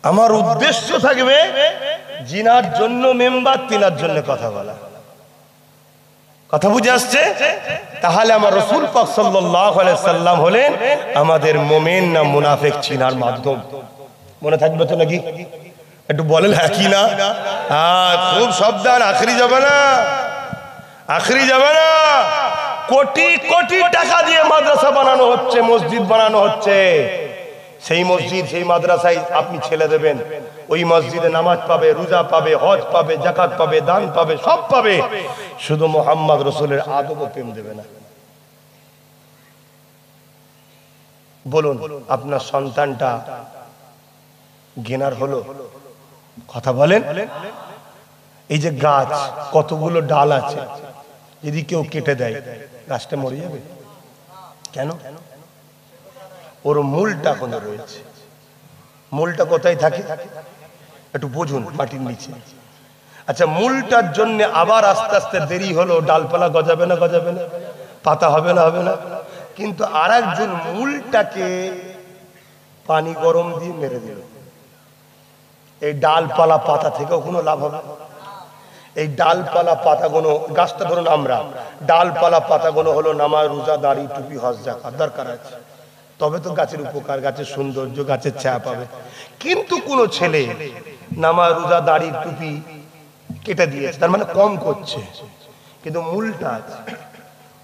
আমার উদ্দেশ্য থাকবে জিনার জন্য মেম্বার, তিনার জন্য কথা বলা। কথা বুঝে আসছে? তাহলে আমার রাসূল পাক সাল্লাল্লাহু আলাইহি সাল্লাম হলেন আমাদের মুমিন না মুনাফিক চিনার মাধ্যম। মনে থাকবে তো নাকি? একটু বলেন হ্যাঁ কি না? হ্যাঁ, খুব সাবধান, আখরি যাবে না, আখরি যাবে না। কোটি কোটি টাকা দিয়ে মাদ্রাসা বানানো হচ্ছে, মসজিদ বানানো হচ্ছে। সেই মসজিদ সেই মাদ্রাসায় আপনি ছেলে দেবেন, ওই মসজিদে নামাজ পাবে, রোজা পাবে, হজ পাবে, যাকাত পাবে, দান পাবে, সব পাবে, শুধু মুহাম্মদ রাসূলের আদব ও প্রেম দেবে না। বলুন আপনার সন্তানটা ঘেনার হলো? কথা বলেন। এই যে গাছ কতগুলো ডাল আছে, যদি কেউ কেটে দেয় গাছটা মরে যাবে কেন? ওর মূলটা এখনো রয়েছে। মূলটা কোথায় থাকে একটু বুঝুন, মাটির নিচে। আচ্ছা, মূলটার জন্য আবার আস্তে আস্তে দেরি হলো, ডালপালা গজাবে না গজাবে না, পাতা হবে না হবে না, কিন্তু আর একজন মূলটাকে পানি গরম দিয়ে মেরে দিল। এই ডালপালা পাতা থেকেও কোনো লাভ হবে? এই ডালপালা পাতাগুলো, গাছটা ধরুন আমরা, ডালপালা পাতাগুলো হলো নামাজ, রোজা, দাড়ি, টুপি, হজ, যাকাত দরকার আছে, তবে তো গাছের উপকার, গাছের সৌন্দর্য, গাছের ছায়া পাবে। কিন্তু কোন ছেলে নামাজ, রোজা, দাড়ি, টুপি কেটে দিয়েছে, তার মানে কম করছে, কিন্তু মূলটা আছে।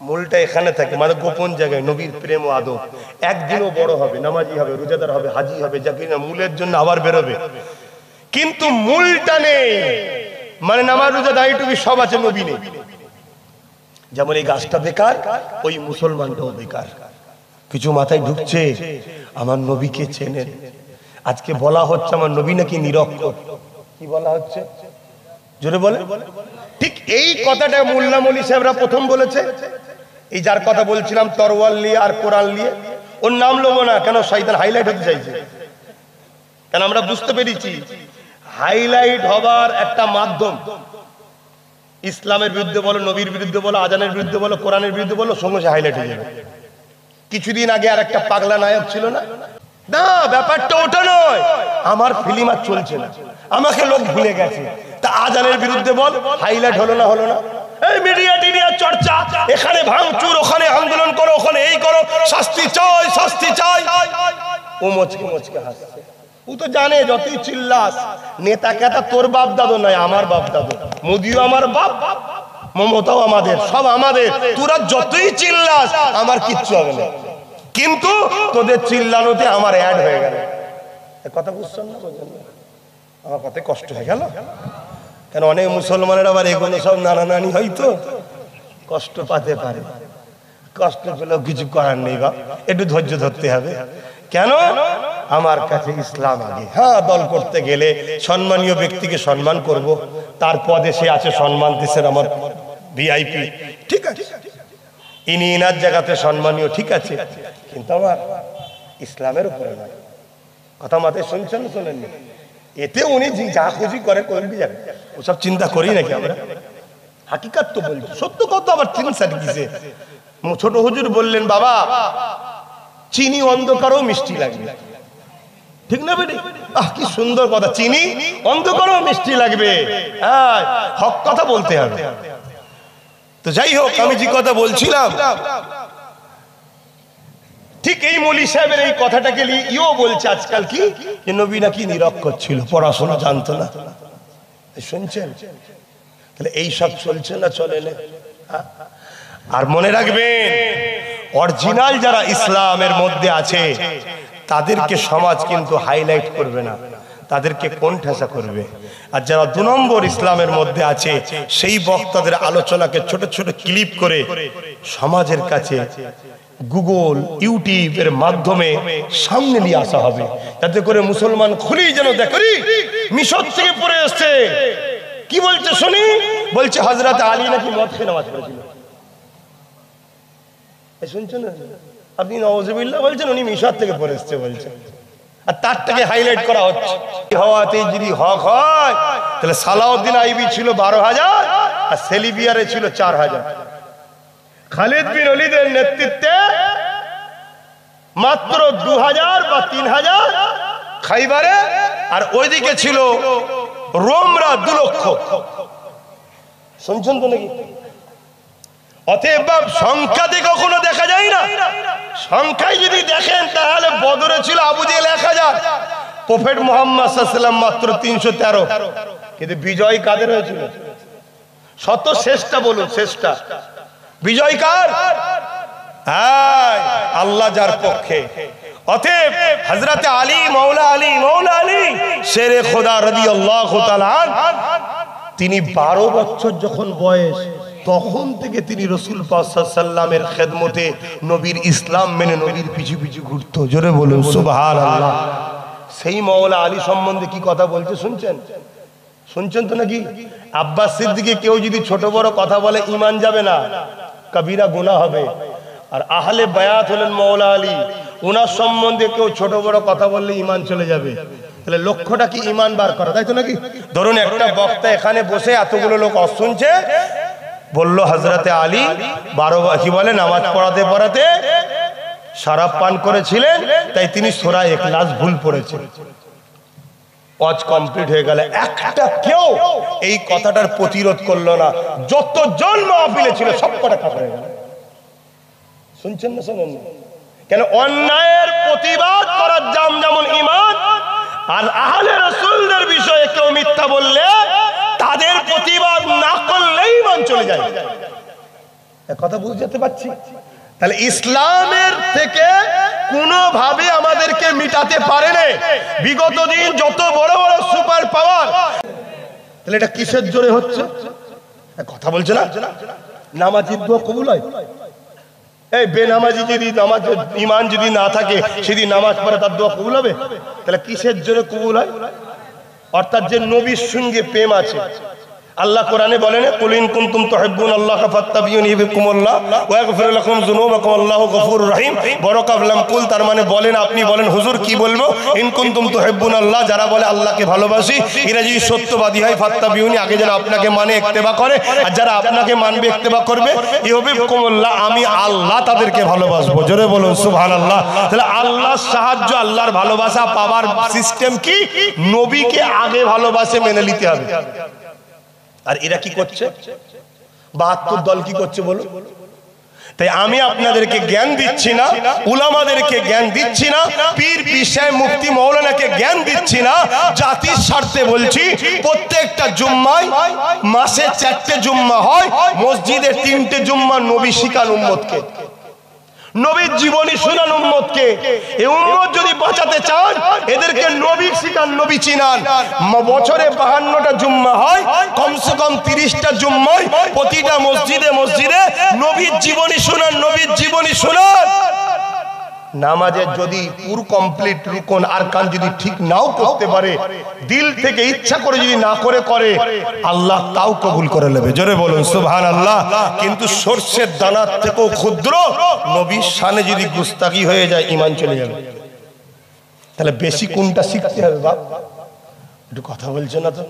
মূলটা এখানে থাকে, মানে গোপন জায়গায় নবীর প্রেম ও আদব। একদিনও বড় হবে, নামাজি হবে, রোজাদার হবে, হাজি হবে, যাকে না মূলের জন্য আবার বেরোবে, কিন্তু মূলটা নেই। মানে নামাজ, রোজা, দাড়ি, টুপি সব আছে, নবী নেই। যেমন এই গাছটা বেকার, ওই মুসলমানটাও বেকার। কিছু মাথায় ঢুকছে, আমার নবীকে চেনেন। আজকে বলা হচ্ছে আমার নবী নাকি নিরক্ষর। কি বলা হচ্ছে জোরে বলে? ঠিক এই কথাটা মোল্লা মৌলী সাহেবরা প্রথম বলেছে। এই যার কথা বলছিলাম তরওয়াল নিয়ে আর কোরআন নিয়ে, ওর নাম লবো না, কেন শয়তান হাইলাইট হতে চাইছে। কেন আমরা বুঝতে পেরেছি হাইলাইট হবার একটা মাধ্যম। ইসলামের বিরুদ্ধে বলো, নবীর বিরুদ্ধে বলো, আজানের বিরুদ্ধে বলো, কোরআনের বিরুদ্ধে বলো, সঙ্গে হাইলাইট হয়ে যাবে। কিছুদিন আগে আর একটা পাগলা নায়ক ছিল না? না, ব্যাপারটা ওটা নয়। আমার ফিল্ম আর চলছে না, আমাকে লোক ভুলে গেছে, তা আজানের বিরুদ্ধে বল, হাইলাইট হলো না হলো না? এই মিডিয়া টিডিয়া চর্চা, এখানে ভাঙচুর, ওখানে আন্দোলন করো, ওখানে এই করো, শাস্তি চাই শাস্তি চাই। ও মুচকে মুচকে হাসছে। ও তো জানে যতই চিল্লাস, নেতা কেতা তোর বাপ দাদু নয়, আমার বাপ দাদু। মোদিও আমার বাপ, মমতাও আমাদের, সব আমাদের। তোরা যতই চিল্লাস আমার কিচ্ছু হবে না, কিন্তু তোদের চিল্লানোতে আমার অ্যাড হয়ে গেল। কথা বুঝছেন না? আমার কথায় কষ্ট হয়ে গেল। কেন অনেক মুসলমানের আবার এগুলো সব নানা নানি হয়তো কষ্ট পাতে পারে। কষ্ট পেলেও কিছু করার নেই, বাপ একটু ধৈর্য ধরতে হবে। কেন? আমার কাছে ইসলাম আগে। হ্যাঁ, দল করতে গেলে সম্মানীয় ব্যক্তিকে সম্মান করব, তার পদে সে আছে সম্মান, দেশের আমার ভিআইপি, ঠিক আছে, ইনি ইনার জায়গাতে সম্মানীয়, ঠিক আছে, কিন্তু আমার ইসলামের উপরে নয়। কথা মাথায় শুনছেন শোনেননি? এতে উনি যা খুশি করে করবি যাবে, ওসব চিন্তা করি নাকি আমরা? হাকিকাত তো বলছি, সত্য কথা। আবার চিন্তা কিসে? ছোট হুজুর বললেন, বাবা চিনি অন্ধকারও মিষ্টি লাগবে। ঠিক না বেটি? কি সুন্দর কথা, চিনি অন্ধকারও মিষ্টি লাগবে। হ্যাঁ, হক কথা বলতে হবে। তো যাই হোক, আমি যে কথা বলছিলাম, ঠিক এই মৌলী সাহেবের এই কথাটাকে ইও বলছে আজকাল কি, যে নবী নাকি নিরক্ষর ছিল, পড়াশোনা জানতো না। শুনছেন? তাহলে এই সব চলছে না চলে না? আর মনে রাখবেন, অরিজিনাল যারা ইসলামের মধ্যে আছে তাদেরকে সমাজ কিন্তু হাইলাইট করবে না, তাদেরকে কোণঠাসা করবে। আর যারা 2 নম্বর ইসলামের মধ্যে আছে সেই বক্তাদের আলোচনাকে ছোট ছোট ক্লিপ করে সমাজের কাছে গুগল ইউটিউবের মাধ্যমে সামনে নিয়ে আসা হবে, যাতে করে মুসলমান খুলি যেন দেখি মিশর থেকে পড়ে এসছে। কি বলছে শুনি? বলছে হযরত আলী নাকি মদ খেয়ে নামাজ পড়েছিল। শুনছেন? আপনি নাউজুবিল্লাহ বলছেন, উনি মিশর থেকে পড়ে এসছে বলছেন, আর তারটাকে হাইলাইট করা হচ্ছে। হওয়াতে যদি হক হয় তাহলে সালাউদ্দিন আইবি ছিল 12,000 আর সেলিবিয়ারে ছিল 4,000। খালিদ বিন ওলীদের নেতৃত্বে মাত্র 2,000 বা 3,000 খাইবারে, আর ওইদিকে ছিল রোমরা 2 লক্ষ। শুনছেন তো নাকি? অতএব সংখ্যাতে কখনো দেখা যায় না। সংখ্যায় যদি দেখেন তাহলে বদরে ছিল আবু জেহেল 1,000, প্রফেট মুহাম্মদ সাল্লাল্লাহু আলাইহি ওয়াসাল্লাম মাত্র 313। কিন্তু বিজয় কাদের হয়েছিল? শত শ্রেষ্ঠ বলুন, শ্রেষ্ঠ বিজয় কার? আল্লাহ যার পক্ষে। অতএব হযরত আলী মৌলা আলী শেরে খোদা রাদিয়াল্লাহু তাআলা তিনি 12 বছর যখন বয়স, তখন থেকে তিনি রাসূল পাক সাল্লাল্লাহু আলাইহি ওয়াসাল্লামের খেদমতে নবীর ইসলাম মেনে নবীর পিছু পিছু ঘুরতো। জোরে বলুন সুবহানাল্লাহ। সেই মৌলা আলী সম্বন্ধে কি কথা বলছে শুনছেন? শুনছেন তো নাকি? আব্বাস সিদ্দিকী কেউ যদি ছোট বড় কথা বলে ঈমান যাবে না, কবিরা গুনাহ হবে। আর আহলে বায়াত হলেন মৌলা আলী, ওনার সম্বন্ধে কেউ ছোট বড় কথা বললে ঈমান চলে যাবে। তাহলে লক্ষ্যটা কি? ঈমান বার করা, তাই তো নাকি? ধরুন একটা বক্তা এখানে বসে এতগুলো লোক শুনছে, বললো হযরতে আলী 12 কি বলে নামাজ পড়াতে পড়াতে শরাব পান করেছিলেন, তাই তিনি সূরা ইখলাস ভুল পড়েছেন। ওয়াজ কমপ্লিট হয়ে গেল, একটা কেউ এই কথাটার প্রতিরোধ করলো না। যতজন মাহফিলে ছিল সব কটা কাফের হয়ে গেল। শুনছেন না? শুনুন। কেন? অন্যায়ের প্রতিবাদ করার জাম যেমন ঈমান, আর আহলে রাসূলদের বিষয়ে কেউ মিথ্যা বললে তাদের প্রতিবাদ না করলেই ঈমান চলে যায়। কথা বুঝতে পারছি? তাহলে ইসলামের থেকে কোনোভাবে আমাদেরকে মিটাতে পারে না বিগত দিন যত বড় বড় সুপার পাওয়ার। তাহলে এটা কিসের জোরে হচ্ছে? কথা বলছে না? নামাজির দোয়া কবুল হয়? এই বেনামাজি যদি নামাজ ঈমান যদি না থাকে, সেদিন নামাজ পড়ে তার দোয়া কবুল হবে? তাহলে কিসের জোরে কবুল হয়? অর্থাৎ যে নবীর সঙ্গে প্রেম আছে। আল্লাহ কোরআনে বলেন, কুল ইন কুনতুম তুহিব্বুনাল্লাহ ফাত্তাবিউনি ইউহিব্বুকুমুল্লাহ ওয়া ইয়াগফির লাকুম যুনুবাকুম আল্লাহু গফুরুর রহিম। বরকাবলাম কুল, তার মানে বলেন, আপনি বলেন হুজুর কি বলবো? ইন কুনতুম তুহিব্বুনাল্লাহ, যারা বলে আল্লাহকে ভালোবাসি, এরা যদি সত্যবাদী হয়, ফাত্তাবিউনি, আগে যারা আপনাকে মানে ইত্তেবা করে, আর যারা আপনাকে মানবে ইত্তেবা করবে, ইউহিব্বুকুমুল্লাহ, আমি আল্লাহ তাদেরকে ভালোবাসবো। জোরে বলুন সুবহানাল্লাহ। তাহলে আল্লাহর সাহায্য, আল্লাহর ভালোবাসা পাওয়ার সিস্টেম কি? নবীকে আগে ভালোবাসে মেনে নিতে হবে। আর এরা কি করছে? 72 দল কি করছে বলো? তাই আমি আপনাদেরকে জ্ঞান দিচ্ছি না, উলামাদেরকে জ্ঞান দিচ্ছি না, পীর পিসায় মুফতি মৌলানাকে জ্ঞান দিচ্ছি না, জাতির স্বার্থে বলছি। প্রত্যেকটা জুম্মায় মাসে 4টে জুম্মা হয়, মসজিদে 3টে জুম্মা নবী শিখান উম্মতকে, নবীর জীবনী শুনান উম্মতকে। এই উম্মত যদি বাঁচাতে চান, এদেরকে নবী শিখান, নবী চিনান। বছরে 52টা জুম্মা হয়, কমসে কম 30টা জুম্মায় প্রতিটা মসজিদে মসজিদে নবীর জীবনী শুনান, নবীর জীবনী শুনান। নামাজের যদি পুরো কমপ্লিট রুকন আরকান যদি ঠিক নাও করতে পারে, দিল থেকে ইচ্ছা করে যদি না করে আল্লাহ তাও কবুল করে নেবে। জোরে বলুন সুবহানাল্লাহ। কিন্তু সরষের দানার থেকেও ক্ষুদ্র নবীর শানে যদি গুস্তাখি হয়ে যায়, ঈমান চলে যাবে। তাহলে বেশি কোনটা শিখতে হবে বাপ? একটু কথা বলছে না তো?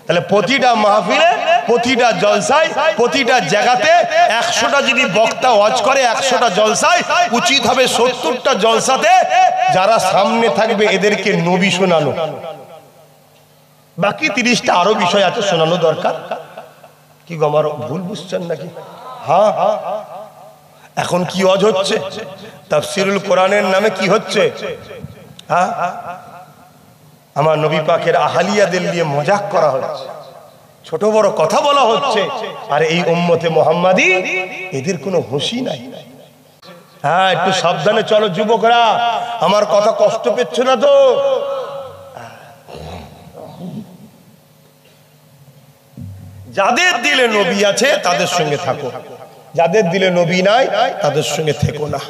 তাহলে প্রতিটা মাহফিলে, প্রতিটা জলসায়, প্রতিটা জায়গাতে 100টা যদি বক্তা ওয়াজ করে, 100টা জলসায় উচিত হবে 70টা জলসাতে যারা সামনে থাকবে এদেরকে নবী শোনানো, বাকি 30টা আরো বিষয় আছে শোনানো দরকার। কি গো, আমার ভুল বুঝছেন নাকি? হ্যাঁ, এখন কি ওয়াজ হচ্ছে? তাফসীরুল কোরআনের নামে কি হচ্ছে? হ্যাঁ, আমার নবী পাকের আহলিয়াদের নিয়ে মজাক করা হচ্ছে, ছোট বড় কথা বলা হচ্ছে, আর এই উম্মতে মুহাম্মাদি এদের কোনো হুঁশই নাই। হ্যাঁ, একটু সাবধানে চলো যুবকরা, আমার কথা কষ্ট পেচ্ছ না তো? যাদের দিলে নবী আছে তাদের সঙ্গে থাকো, যাদের দিলে নবী নাই তাদের সঙ্গে থেকো না।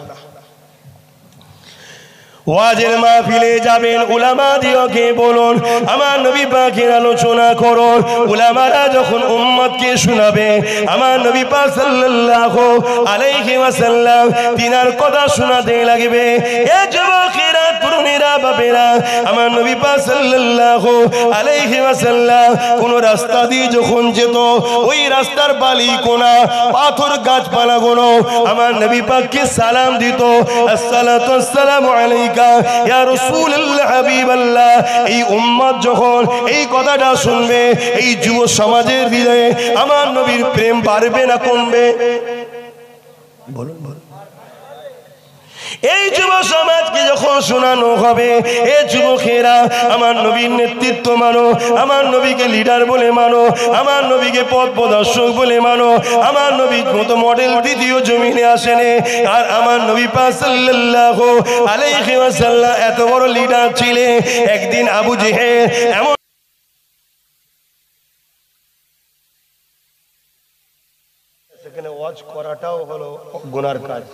ওয়াজের মাহফিলে যাবেন, উলামাদিওকে বলুন আমার নবী পাকের আলোচনা করুন। উলামারা যখন উম্মতকে শোনাবে আমার নবী পাক সাল্লাল্লাহু আলাইহি ওয়াসাল্লাম তিনার কথা শোনাতে লাগবে। এ যুবকেরা, তরুণেরা, বাপেরা, আমার নবী পাক সাল্লাল্লাহু আলাইহি ওয়াসাল্লাম কোন রাস্তা দিয়ে যখন যেত, ওই রাস্তার বালি কোনা, পাথর, গাছপালাগুলো আমার নবী পাককে সালাম দিত, আসসালাতু ওয়াসসালামু আলাইকা ইয়া রাসূলুল্লাহ, হাবিবাল্লাহ। এই উম্মত যখন এই কথাটা শুনবে, এই যুব সমাজের হৃদয়ে আমার নবীর প্রেম বাড়বে না কমবে? বলুন বলুন। এই যুব সমাজকে যখন শোনানো হবে, এ যুবকেরা আমার নবীর নেতৃত্ব মানো, আমার নবীকে লিডার বলে মানো, আমার নবীকে পথ প্রদর্শক বলে মানো, আমার নবীর মতো মডেল দ্বিতীয় জমিনে আসেনি। আর আমার নবী পাক সাল্লাল্লাহু আলাইহি ওয়াসাল্লাম এত বড় লিডার ছিলেন, একদিন আবু জেহেল এমন সেখানে ওয়াজ করাটাও হলো গুনার কাজ।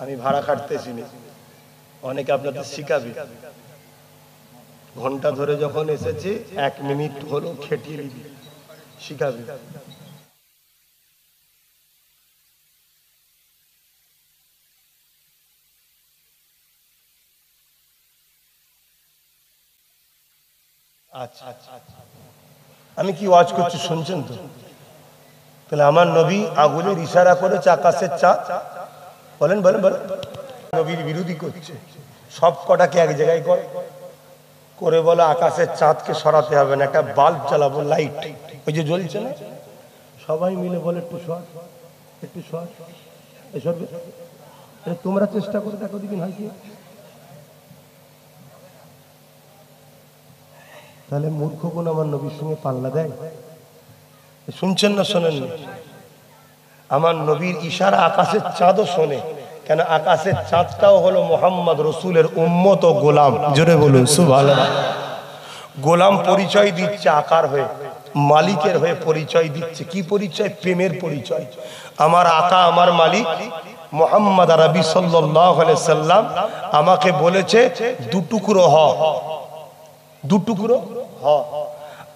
আমি ভাড়া কাটতেছি না, অনেকে আপনাদের শিখাবে। ঘন্টা ধরে যখন এসেছি 1 মিনিট হলো খেটিয়ে দিবি, শিখাবে। আচ্ছা, আমি কি ওয়াজ করছি শুনছেন তো? তাহলে আমার নবী আগুনের ইশারা করেছে আকাশের চাঁদ, বলেন বলেন বলেন, নবীর বিরোধী করছে। সব কটাকে এক জায়গায় করে বলে আকাশের চাঁদকে সরাতে হবে না, একটা বাল্ব জ্বালাবো, লাইট ওই যে জ্বলছে না, সবাই মিলে বলে একটু সর, একটু সর, সরবে। তোমরা চেষ্টা করে দেখো দিন হয় কি। তাহলে মূর্খ কোন আমার নবীর সঙ্গে পাল্লা দেয়? শুনছেন না শোনেন? আমার নবীর ইশারা আকাশের চাঁদও শোনে। কেন? আকাশের চাঁদটাও হলো মুহাম্মদ রসুলের উম্মত ও গোলাম। জোরে বলুন সুবহানাল্লাহ। গোলাম পরিচয় দিচ্ছে আকার হয়ে, মালিকের হয়ে পরিচয় দিচ্ছে। কি পরিচয়? প্রেমের পরিচয়। আমার আকা, আমার মালিক মুহাম্মদ আরবি সাল্লাল্লাহু আলাইহি সাল্লাম আমাকে বলেছে দুটুকরো হ, দুটুকরো হ।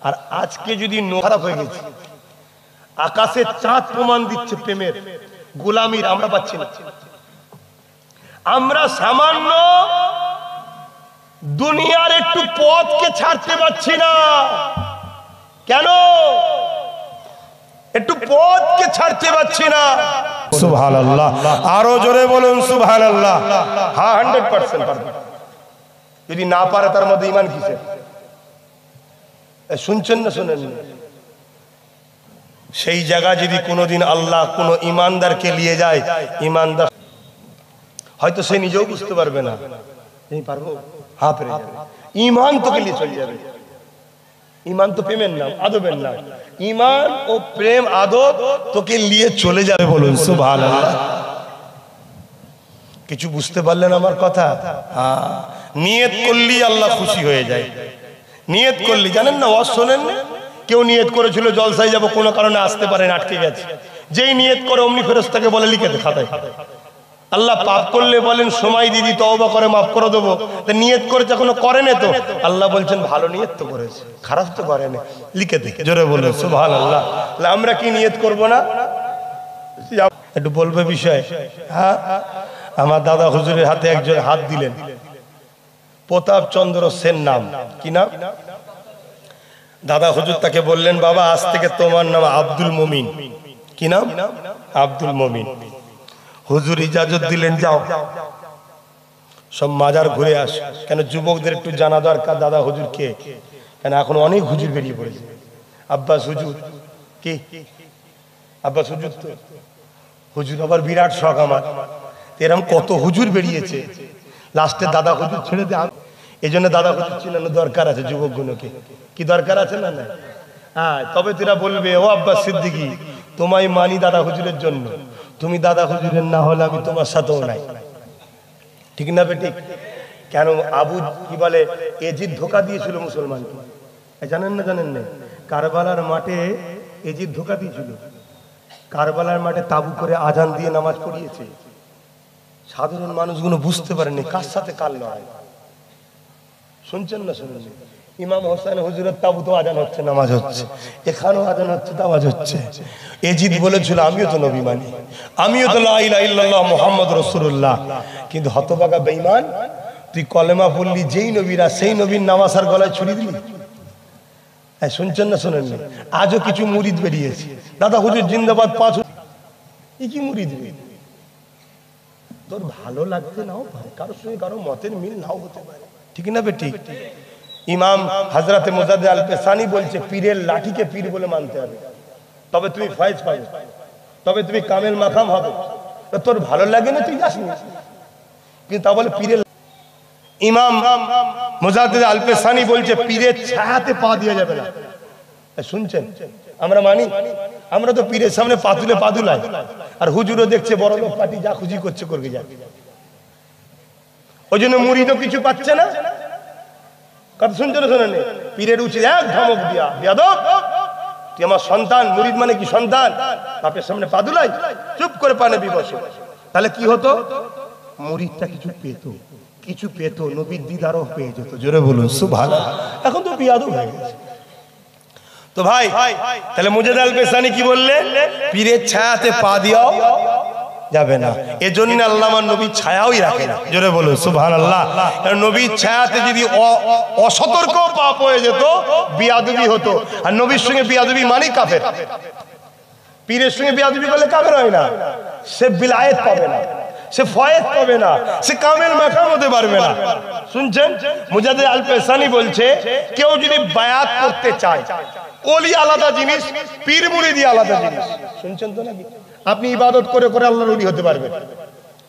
আর আজকে যদি খারাপ হয়ে গেছে, আকাশের চাঁদ প্রমাণ দিচ্ছে প্রেমের, গোলামির আমরা পাচ্ছি না। আমরা সামান্য দুনিয়ার একটু পথকে ছাড়তে পারছি না। কেন? একটু পথকে ছাড়তে পারছি না। সুবহানাল্লাহ, আরো জোরে বলুন সুবহানাল্লাহ। হ্যাঁ, 100% পারবে। যদি না পারে তার মধ্যে ঈমান কিসের? শুনছেন না শোনেন? সেই জায়গা যদি কোনোদিন আল্লাহ কোনো ইমানদারকে নিয়ে যায়, ইমানদার হয়তো সে নিজেও বুঝতে পারবে না, পারবো, হ্যাঁ পেরে যাবে। ঈমান তোকে নিয়ে চলে যাবে। ঈমান তো প্রেমের নাম, আদবের নাম। ঈমান ও প্রেম, আদব তোকে নিয়ে চলে যাবে। বলুন সুবহানাল্লাহ। কিছু বুঝতে পারলেন আমার কথা? হ্যাঁ, নিয়ত করলেই আল্লাহ খুশি হয়ে যায়। নিয়ত করলি, জানেন না, ওয়াজ শোনেন না? কেউ নিয়ত করেছিল জলসায় যাব, কোনো কারণে আসতে পারেন, আটকে গেছে। যেই নিয়ত করে অমনি ফেরেশতাকে বলে লিখে দে খাতায়। আল্লাহ পাপ করলে বলেন সময় দিদি তওবা করে মাফ করে দেবো। নিয়ত করেছে, এখনো করেনি তো। আল্লাহ বলছেন ভালো নিয়ত তো করেছে, খারাপ তো করেনি, লিখে দে। জোরে বলে সুবহানাল্লাহ। আমরা কি নিয়ত করব না? একটু বলবে বিষয়। হ্যাঁ, আমার দাদা হুজুরের হাতে একজন হাত দিলেন, প্রতাপ চন্দ্র সেন নাম। কি নাম? দাদা হুজুর তাকে বললেন বাবা আজ থেকে তোমার নাম আব্দুল মুমিন। কি নাম? আব্দুল মুমিন। হুজুর ইজাজত দিলেন, যাও সব মাজার ঘুরে আসে। কেন যুবকদের একটু জানা দরকার দাদা হুজুর কে, কেন এখন অনেক হুজুর বেরিয়ে পড়েছে। আব্বাস হুজুর কি, আব্বাস হুজুর তো হুজুর আবার বিরাট শখ আমার। এরকম কত হুজুর বেরিয়েছে, লাস্টে দাদা হুজুর ছেড়ে দেয়। এই জন্য দাদা হুজুর চিনানো দরকার আছে যুবকগুলোকে। কি দরকার আছে না? না, হ্যাঁ, তবে তোরা বলবে ও আব্বাস সিদ্দিকী তোমায় মানি দাদা হুজুরের জন্য, তুমি দাদা হুজুরের না হলে আমি তোমার সাথেও নাই। ঠিক না বেটি? কেন আবু কি বলে এজিদ ধোকা দিয়েছিল মুসলমানকে, জানেন না? জানেন না? কারবালার মাঠে এজিদ ধোকা দিয়েছিল। কারবালার মাঠে তাবু করে আজান দিয়ে নামাজ পড়িয়েছে। সাধারণ মানুষগুলো বুঝতে পারেনি কার সাথে কার লড়াই। শুনছেন না? শুনুন, ইমাম হোসেন হুজুরের তাবুতে আজান হচ্ছে, নামাজ হচ্ছে, এখানেও আজান হচ্ছে, নামাজ হচ্ছে। এজিদ বলেছিল আমিও তো নবী মানি, আমিও তো লা ইলাহা ইল্লাল্লাহ মুহাম্মদ রাসূলুল্লাহ। কিন্তু হতভাগা বেঈমান, তুই কলেমা পড়লি যেই নবীরা সেই নবীর নামাজ আর গলায় ছুরি দিলি। শুনছেন না? শোনেন না? আজও কিছু মুরিদ বেরিয়েছে, দাদা হুজুর জিন্দাবাদ, পাঁচ কি মুরিদ। তোর ভালো লাগতে নাও পারে, কারোর সঙ্গে কারো মতের মিল নাও হতে পারে। ঠিক না বেটি? ইমাম হযরত মুজাদ্দিদ আল পেসানি বলছে পীরের লাঠিকে পীর বলে মানতে হবে, তবে তুমি ফয়েজ পাবে, তবে তুমি কামেল মাকাম হবে। তোর ভালো লাগে না তুই যাস না, কিন্তু তা বলে পীরের। ইমাম মুজাদ্দিদ আল পেসানি বলছে পীরের ছায়াতে পা দেওয়া যাবে না। শুনছেন? আমরা মানি, আমরা তো পীরের সামনে পাতুলে পাদুলাই, আর হুজুরও দেখছে বড় লোক পার্টি যা খুশি করছে করবে যা। ওই জন্য মুরিদও কিছু পাচ্ছে না। কথা শুনছেন না? শোনেন, পীরের উচিত এক ধমক দিয়া, বেয়াদব তুই আমার সন্তান। মুরিদ মানে কি? সন্তান। বাপের সামনে পাদুলাই, চুপ করে পানে বিবসে। তাহলে কি হতো? মুরিদটা কিছু পেত, কিছু পেত, নবীর দিদারও পেয়ে যেত। জোরে বলুন সুবহানাল্লাহ। এখন তো বেয়াদব হয়ে গেছে। তো ভাই, তাহলে মুজাদ্দিদ আল পেসানি কি বললেন? পীরের ছায়াতে পা দিয়াও যাবে না। এজন্য আল্লাহ আমার নবীর ছায়াওই রাখে না। জোরে বলুন সুবহানাল্লাহ। কারণ নবীর ছায়াতে যদি অসতর্ক পা পড়ে যেত বিয়াদবি হতো, আর নবীর সঙ্গে বিয়াদবি মানে কাফের। পীরের সঙ্গে বিয়াদবি করলে কাফের হয় না, সে বিলায়েত পাবে না, সে ফয়েজ পাবে না, সে কামেল মাকাম হতে পারবে না। শুনছেন? মুজাদ্দিদ আল পেসানি বলছে কেউ যদি বায়াত করতে চায়, ওলি আলাদা জিনিস, পীর মুরিদি আলাদা জিনিস। শুনছেন তো নাকি? আপনি ইবাদত করে করে আল্লাহর ওলি হতে পারবেন,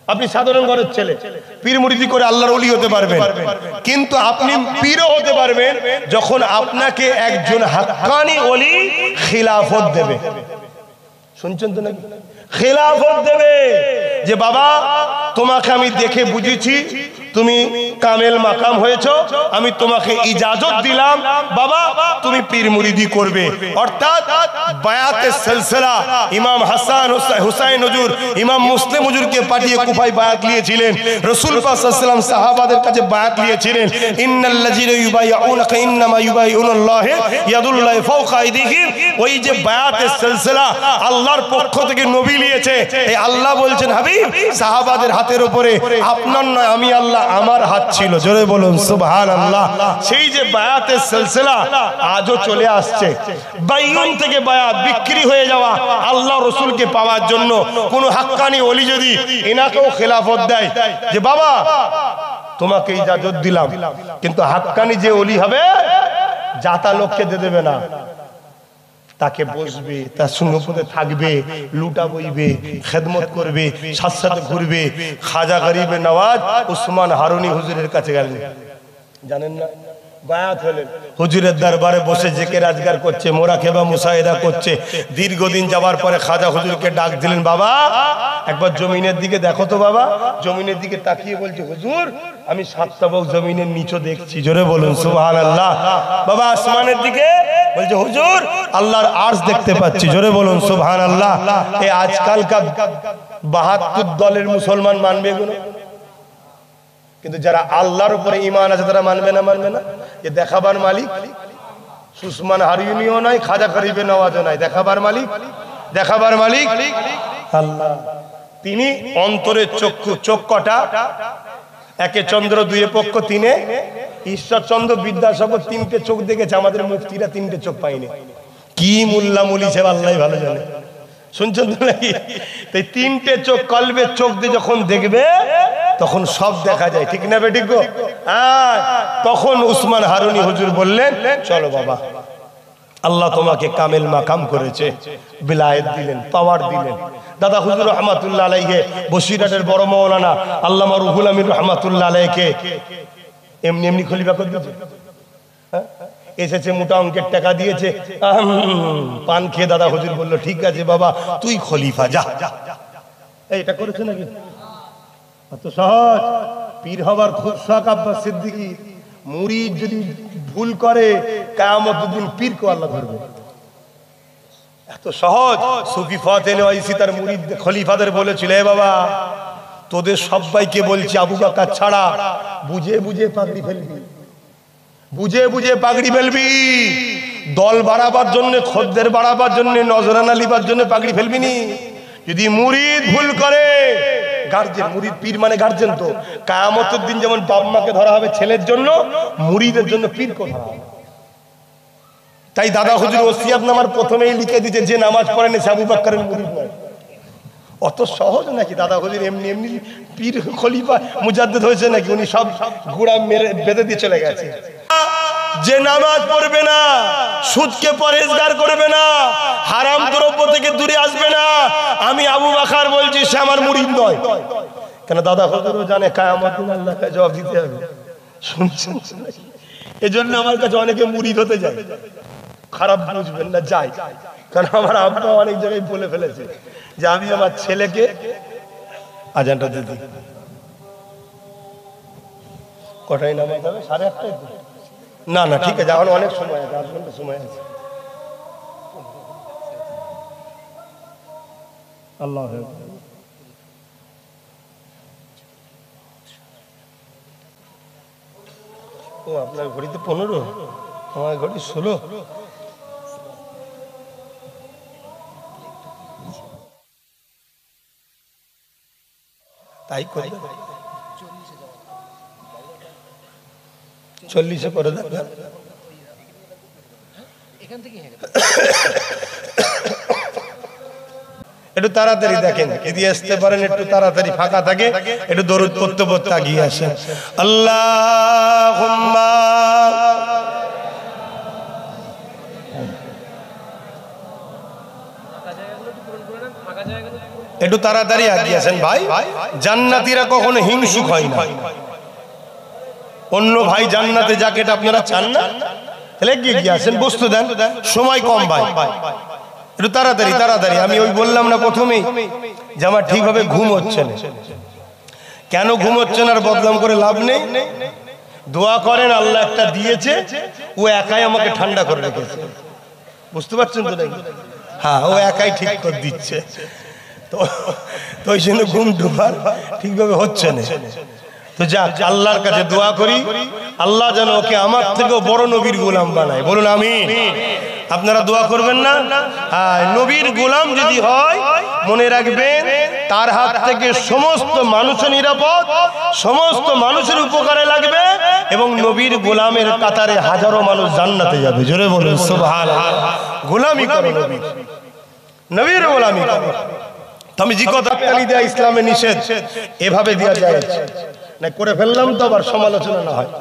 আপনি সাধারণ ঘরের ছেলে, পীর মুরিদি করে আল্লাহর ওলি হতে পারবেন, কিন্তু আপনি পীরও হতে পারবেন যখন আপনাকে একজন হাক্কানি ওলি খিলাফত দেবে। শুনছেন তো নাকি? খিলাফত দেবে যে বাবা তোমাকে আমি দেখে বুঝেছি তুমি কামেল মাকাম হয়েছো, আমি তোমাকে ইজাজত দিলাম বাবা তুমি পীর মুরিদি করবে। অর্থাৎ বায়াতের সিলসিলা ইমাম হাসান হুসাইন হুজুর, ইমাম মুসলিম হুজুরকে পাঠিয়ে কুফায় বায়াত নিয়েছিলেন। রাসূল পাক সাল্লাল্লাহু আলাইহি ওয়াসাল্লাম সাহাবাদের কাছে বায়াত নিয়েছিলেন, ইন্নাল্লাযীনা ইউবাইউনাকা ইন্নামা ইউবাইউনাল্লাহ ইয়াদুল্লাহি ফাওকা আইদিহিম। ওই যে বায়াতের সিলসিলা আল্লাহর পক্ষ থেকে নবী নিয়েছে, এই আল্লাহ বলছেন হাবিব সাহাবাদের হাতের উপরে আপনার নয় আমি আল্লাহ আমার হাত ছিল। জোরে বলুন সুবহানাল্লাহ। সেই যে বায়াতের সিলসিলা আজও চলে আসছে। বাইয়ুন থেকে বায়াত বিক্রি হয়ে যাওয়া আল্লাহ রাসূলকে পাওয়ার জন্য কোন হাক্কানি ওলি যদি এনাকেও খেলাফত দেয় যে বাবা তোমাকে ইজাজত দিলাম, কিন্তু হাক্কানি যে ওলি হবে জাতা লোককে দিয়ে দেবে না, তাকে বসবে, তার সুন্নতে থাকবে, লুটা বইবে, খেদমত করবে, সাথে সাথে ঘুরবে। খাজা গরিবে নওয়াজ উসমান হারুনি হুজুরের কাছে গেলেন, জানেন না? বায়াত হলেন, হুজুরের দরবারে বসে জিকির আজকার করছে, মোরাকেবা মুসাহিদা করছে। দীর্ঘদিন যাওয়ার পরে খাজা হুজুরকে ডাক দিলেন, বাবা একবার জমিনের দিকে দেখো তো। বাবা জমিনের দিকে তাকিয়ে বলছে, হুজুর আমি সাতটা বউ জমিনের নিচে দেখছি। জোরে বলুন সুবহানাল্লাহ। বাবা আসমানের দিকে বলছে, হুজুর আল্লাহর আরশ দেখতে পাচ্ছি। জোরে বলুন সুবহানাল্লাহ। এই আজকালকার ৭২ দলের মুসলমান মানবে এগুলো, কিন্তু যারা আল্লাহর উপরে ঈমান আছে তারা মানবে না? মানবে না। এ দেখাবার মালিক উসমান হারুনিও নাই, খাজা গরিবে নওয়াজও নাই, দেখাবার মালিক, দেখাবার মালিক আল্লাহ। তিনি অন্তরের চক্ষু, চোখ কটা? একে চন্দ্র, দুয়ে পক্ষ, তিনে ঈশ্বরচন্দ্র বিদ্যাসাগর তিনটে চোখ দেখেছে, আমাদের মুফতিরা তিনটে চোখ পাইনি। কি মোল্লা মুলি সে আল্লাহ ভালো জানে। শুনছেন তো নাকি? তাই তিনটে চোখ, কলবের চোখ দিয়ে যখন দেখবে তখন সব দেখা যায়, ঠিক না বেঠিক গো? হ্যাঁ, তখন উসমান হারুনি হুজুর বললেন, চলো বাবা, আল্লাহ তোমাকে কামেল মাকাম করেছে, বিলায়েত দিলেন, পাওয়ার দিলেন। দাদা হুজুর রহমাতুল্লাহ আলাইহি বসিরহাটের বড় মাওলানা আল্লামা রুহুল আমিন রহমাতুল্লাহ আলাইহি এমনি এমনি খলিফা করে দিয়েছে। এসেছে, মোটা অঙ্কের টাকা দিয়েছে, পান খেয়ে দাদা হুজুর বললো, ঠিক আছে বাবা তুই খলিফা যা। এটা করেছে নাকি? এত সহজ। পীর হবার খুব শখ আব্বাস সিদ্দিকী। মুরিদ যদি ভুল করে কিয়ামতের দিন পীরকে আল্লাহ ধরবে। এত সহজ। সুফি ফাতেহ ওয়াইসি তার মুরিদ খলিফাদের বলেছিল, এ বাবা তোদের সবাইকে বলছি আবু বকর ছাড়া বুঝে বুঝে পাগড়ি ফেলবি, বুঝে বুঝে পাগড়ি ফেলবি। দল বাড়াবার জন্য, খদ্দের বাড়াবার জন্য, নজরানা লিবার জন্য পাগড়ি ফেলবি নি। যদি মুরিদ ভুল করে, গার্জেন, মুরিদ পীর মানে গার্জেন, তো কিয়ামতের দিন যেমন বাপ মাকে ধরা হবে ছেলের জন্য, মুরিদের জন্য পীরকে ধরা হবে। তাই দাদা হুজুর ওসিয়াতনামার প্রথমেই লিখে দিয়েছে, যে নামাজ পড়েনি সে আবু বকরের মুরিদ নয়। অত সহজ নাকি? দাদা হুজুর এমনি এমনি পীর খলিফা মুজাদ্দিদ হয়েছে নাকি? উনি সব ঘোড়া মেরে বেঁধে দিয়ে চলে গেছে। যে নামাজ পড়বে না, সুদকে পরহেজগার করবে না, হারাম দ্রব্য থেকে দূরে আসবে না, আমি আবু বকর বলছি সে আমার মুরিদ নয়। কেন? দাদা হুজুরও জানে কিয়ামতের দিন আল্লাহকে জবাব দিতে হবে। শুনছেন? এজন্য আমার কাছে অনেকে মুরিদ হতে যায়। খারাপ বুঝবেন না, যাই। কারণ আমার আব্বা অনেক জায়গায় বলে ফেলেছে যে আমি আমার ছেলেকে আজানটা দিয়ে দিই। কটায় নামাজ হবে? 8:30টায়। না না, ঠিক আছে, এখন অনেক সময় আছে, 8 ঘন্টা সময় আছে। আল্লাহ ও, আপনার ঘড়িতে 15, আমার ঘড়ি 16। তাই করে 40-এ করে দেন। একটু তাড়াতাড়ি দেখেন, যদি আসতে পারেন একটু তাড়াতাড়ি, ফাঁকা থাকে একটু দরুদ পড়তে পড়তে এগিয়ে আসেন। আল্লাহুম্মা একটু তাড়াতাড়ি এগিয়ে আসেন ভাই। জান্নাতীরা কখনো হিংসুক হয় না। অন্য ভাই জান্নাতে যাকে, এটা আপনারা চান না? তাহলে এগিয়ে আসেন, বস্তু দেন, সময় কম ভাই, একটু তাড়াতাড়ি তাড়াতাড়ি। আমি ওই বললাম না প্রথমেই যে আমার ঠিকভাবে ঘুম হচ্ছে না। কেন ঘুম হচ্ছে না আর বদনাম করে লাভ নেই। দোয়া করেন, আল্লাহ একটা দিয়েছে, ও একাই আমাকে ঠান্ডা করে রেখেছে। বুঝতে পারছেন তো নাকি? হ্যাঁ, ও একাই ঠিক করে দিচ্ছে। তো ওই জন্য ঘুম ডুবার ঠিকভাবে হচ্ছে না। তো যাক, আল্লাহর কাছে দোয়া করি, আল্লাহ যেন ওকে আমার থেকেও বড় নবীর গোলাম বানায়। বলুন আমিন। আপনারা দোয়া করবেন না? হ্যাঁ, নবীর গোলাম যদি হয়, মনে রাখবেন তার হাত থেকে সমস্ত মানুষের নিরাপদ, সমস্ত মানুষের উপকারে লাগবে, এবং নবীর গোলামের কাতারে হাজারো মানুষ জান্নাতে যাবে। জোরে বলুন সুবহানাল্লাহ। গোলামি করো নবীর, নবীর গোলামি করো। আমি যে কথা দেয়া ইসলামে নিষেধ, এভাবে দেওয়া যায় না, করে ফেললাম তো আবার সমালোচনা না হয়,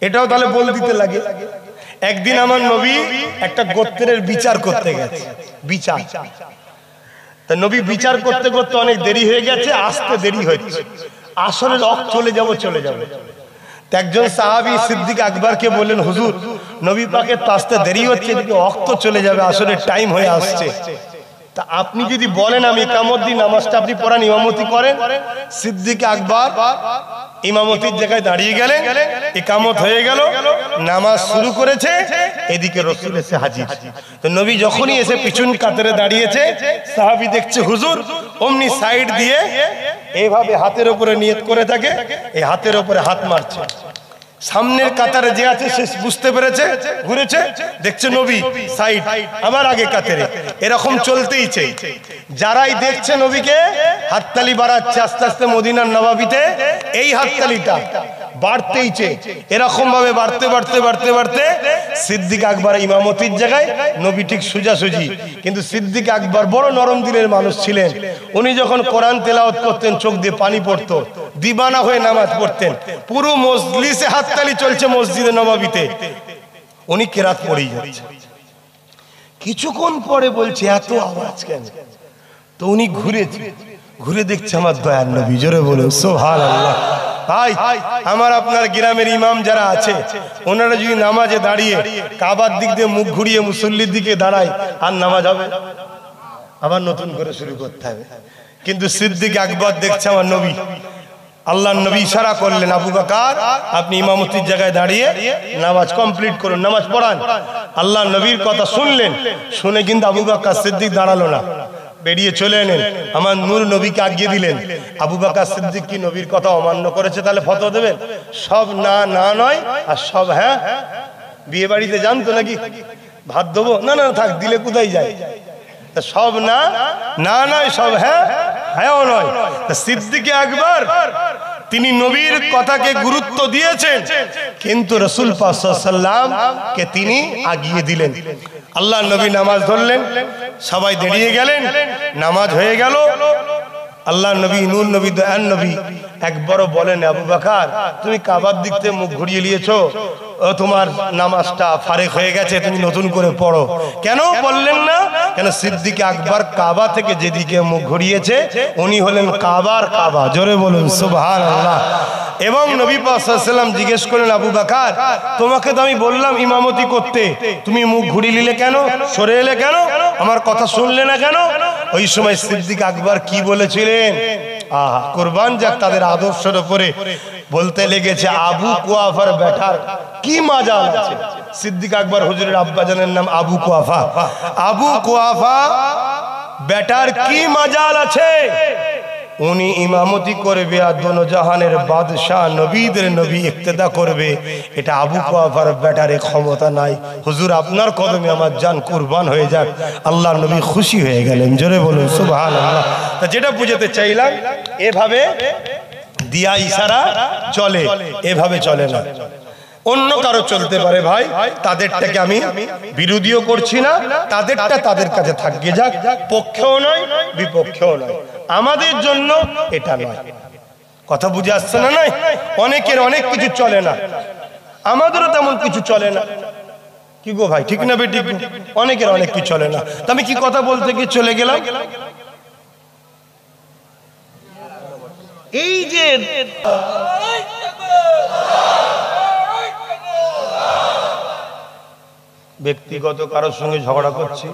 এটাও তাহলে বল দিতে লাগে। একদিন আমার নবী একটা গোত্রের বিচার করতে গেছে, বিচার। তা নবী বিচার করতে করতে অনেক দেরি হয়ে গেছে, আসতে দেরি হচ্ছে, আসরের ওয়াক্ত চলে যাবে। একজন সাহাবী সিদ্দিক আকবরকে বললেন, হুজুর নবী পাকের তো আসতে দেরি হচ্ছে, এদিকে ওয়াক্ত চলে যাবে, আসরের টাইম হয়ে আসছে, তা আপনি যদি বলেন আমি ইকামত দিই, নামাজটা আপনি পড়ান, ইমামতি করেন। সিদ্দিক আকবর ইমামতির জায়গায় দাঁড়িয়ে গেলেন, ইকামত হয়ে গেল, নামাজ শুরু করেছে, এদিকে রাসূল এসে হাজির। তো নবী যখনই এসে পিছন কাতারে দাঁড়িয়েছে, সাহাবী দেখছে হুজুর অমনি সাইড দিয়ে এইভাবে হাতের উপরে নিয়ত করে থাকে, এই হাতের উপরে হাত মারছে। সামনের কাতারে যে আছে সে বুঝতে পেরেছে, ঘুরেছে, দেখছে নবী সাইড, আমার আগে কাতারে, এরকম চলতেইছে। যারাই দেখছে নবীকে হাততালি বাড়াচ্ছে আস্তে আস্তে মদিনার নবাবিতে। এই হাততালিটা বাড়তেইছে। এরকম ভাবে বাড়তে বাড়তে বাড়তে বাড়তে সিদ্দিক আকবর ইমামতির জায়গায়, নবী ঠিক সোজাসুজি। কিন্তু সিদ্দিক আকবর বড় নরম দিলের মানুষ ছিলেন। উনি যখন কোরআন তেলাওয়াত করতেন চোখ দিয়ে পানি পড়তো, দিবানা হয়ে নামাজ পড়তেন। পুরো মজলিসে হাততালি চলছে মসজিদে নববীতে, উনি কেরাত পড়েই যাচ্ছে। কিছুক্ষণ পরে বলছে এত আওয়াজ কেন? তো উনি ঘুরে দেখছে আমার দয়ার নবী। জোরে বলুন সুবহানাল্লাহ। ভাই আমার আপনার গ্রামের ইমাম যারা আছে, ওনারা যদি নামাজে দাঁড়িয়ে কাবার দিক দিয়ে মুখ ঘুরিয়ে মুসল্লির দিকে দাঁড়ায়, আর নামাজ হবে? আবার নতুন করে শুরু করতে হবে। কিন্তু সিদ্দিক আকবর দেখছে আমার নবী, আল্লাহর নবী ইশারা করলেন, আবু বকর আপনি ইমামতির জায়গায় দাঁড়িয়ে নামাজ কমপ্লিট করুন, নামাজ পড়ান। আল্লাহর নবীর কথা শুনলেন, শুনে কিন্তু আবু বকর সিদ্দিক দাঁড়ালো না, বেরিয়ে চলে এলেন, আমার নূর নবীকে আগিয়ে দিলেন। আবু বকর সিদ্দিক কি নবীর কথা অমান্য করেছে? তাহলে ফতোয়া দেবেন? সব না না নয় আর সব হ্যাঁ। বিয়ে বাড়িতে জানতো নাকি ভাত দেবো? না না থাক, দিলে কোথায় যায়? সব না না নয়, সব হ্যাঁ হ্যাঁ নয়। সিদ্দিক আকবর তিনি নবীর কথাকে গুরুত্ব দিয়েছেন, কিন্তু রাসূল পাক সাল্লাল্লাহু আলাইহি ওয়াসাল্লাম কে তিনি আগিয়ে দিলেন। আল্লাহ নবী নামাজ ধরলেন, সবাই দাঁড়িয়ে গেলেন, নামাজ হয়ে গেল। আল্লাহ নবী নূর নবী দয়ান নবী একবারও বলেন, আবু বকর তুমি কাবার দিক থেকে মুখ ঘুরিয়ে নিয়েছো, তোমার নামাজটা ফারেক হয়ে গেছে, তুমি নতুন করে পড়ো। কেন বললেন না? কেন সিদ্দিক আকবর কাবা থেকে যেদিকে মুখ ঘুরিয়েছে উনি হলেন কাবার কাবা। জোরে বলুন সুবহানাল্লাহ। এবং নবী পাক সাল্লাল্লাহু আলাইহি ওয়াসাল্লাম জিজ্ঞেস করলেন, আবু বকর তোমাকে তো আমি বললাম ইমামতি করতে, তুমি মুখ ঘুরিয়ে নিলে কেন? সরে এলে কেন? আমার কথা শুনলে না কেন? ওই সময় সিদ্দিক আকবর কি বলেছিলেন? আহা, কুরবান যাক তাদের আদর্শের উপরে। বলতে লেগেছে, আবু কুয়াফার বেটার কি মাজাল আছে। সিদ্দিক আকবর হুজুরের আব্বাজানের নাম আবু কুয়াফা। আবু কুয়াফা বেটার কি মাজাল আছে, উনি ইমামতি করবে আর দোনো জাহানের বাদশাহ নবীদের নবী ইক্তেদা করবে। এটা আবু কুয়াফার বেটারে ক্ষমতা নাই। হুজুর আপনার কদমে আমার জান কুরবান হয়ে যাক। আল্লাহর নবী খুশি হয়ে গেলেন। জোরে বলুন সুবহানাল্লাহ। তা যেটা বুঝাতে চাইলাম, এভাবে দিয়া ইশারা চলে, এভাবে চলে না। অন্য কারো চলতে পারে ভাই, তাদেরটাকে আমি বিরোধীও করছি না, তাদেরটা তাদের কাছে থাকবে যাক, পক্ষেও নয় বিপক্ষেও নয়, আমাদের জন্য এটা নয়। কথা বুঝে আসছে না? নয়, অনেকের অনেক কিছু চলে না, আমাদেরও তেমন কিছু চলে না। কি গো ভাই, ঠিক না বেঠিক? অনেকের অনেক কিছু চলে না। তো আমি কি কথা বলতে গিয়ে চলে গেলাম, এই যে ব্যক্তিগত কারোর সঙ্গে ঝগড়া করছি,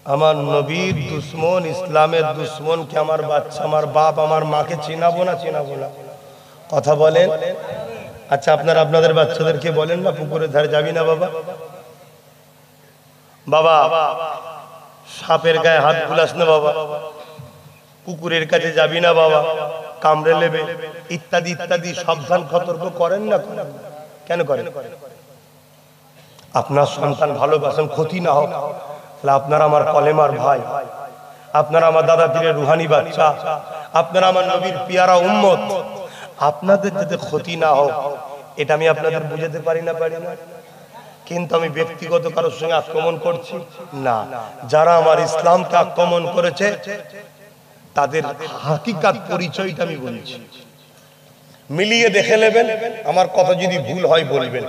আমার নবীর দুশ্মন, ইসলামের দুশ্মন কে আমার বাচ্চা, আমার বাপ, আমার মাকে চিনাবো না? চিনাবো না? কথা বলেন। আচ্ছা আপনারা আপনাদের বাচ্চাদেরকে বলেন না পুকুরের ধারে যাবি না বাবা, বাবা সাপের গায়ে হাত বুলাস না বাবা, কুকুরের কাছে যাবি না বাবা, কামড়ে নেবে, ইত্যাদি ইত্যাদি সাবধান সতর্ক করেন না? কেন করেন? আপনার সন্তান ভালোবাসেন, ক্ষতি না হোক। তাহলে আপনারা আমার কলেমার ভাই, আপনারা আমার দাদা পীরের রুহানি বাচ্চা, আপনারা আমার নবীর পিয়ারা উম্মত, আপনাদের যাতে ক্ষতি না হোক এটা আমি আপনাদের বুঝাতে পারি না? পারি না। কিন্তু আমি ব্যক্তিগত কারোর সঙ্গে আক্রমণ করছি না। যারা আমার ইসলামকে আক্রমণ করেছে তাদের হাকিকাত পরিচয়টা আমি বলছি, মিলিয়ে দেখে নেবেন। আমার কথা যদি ভুল হয় বলবেন।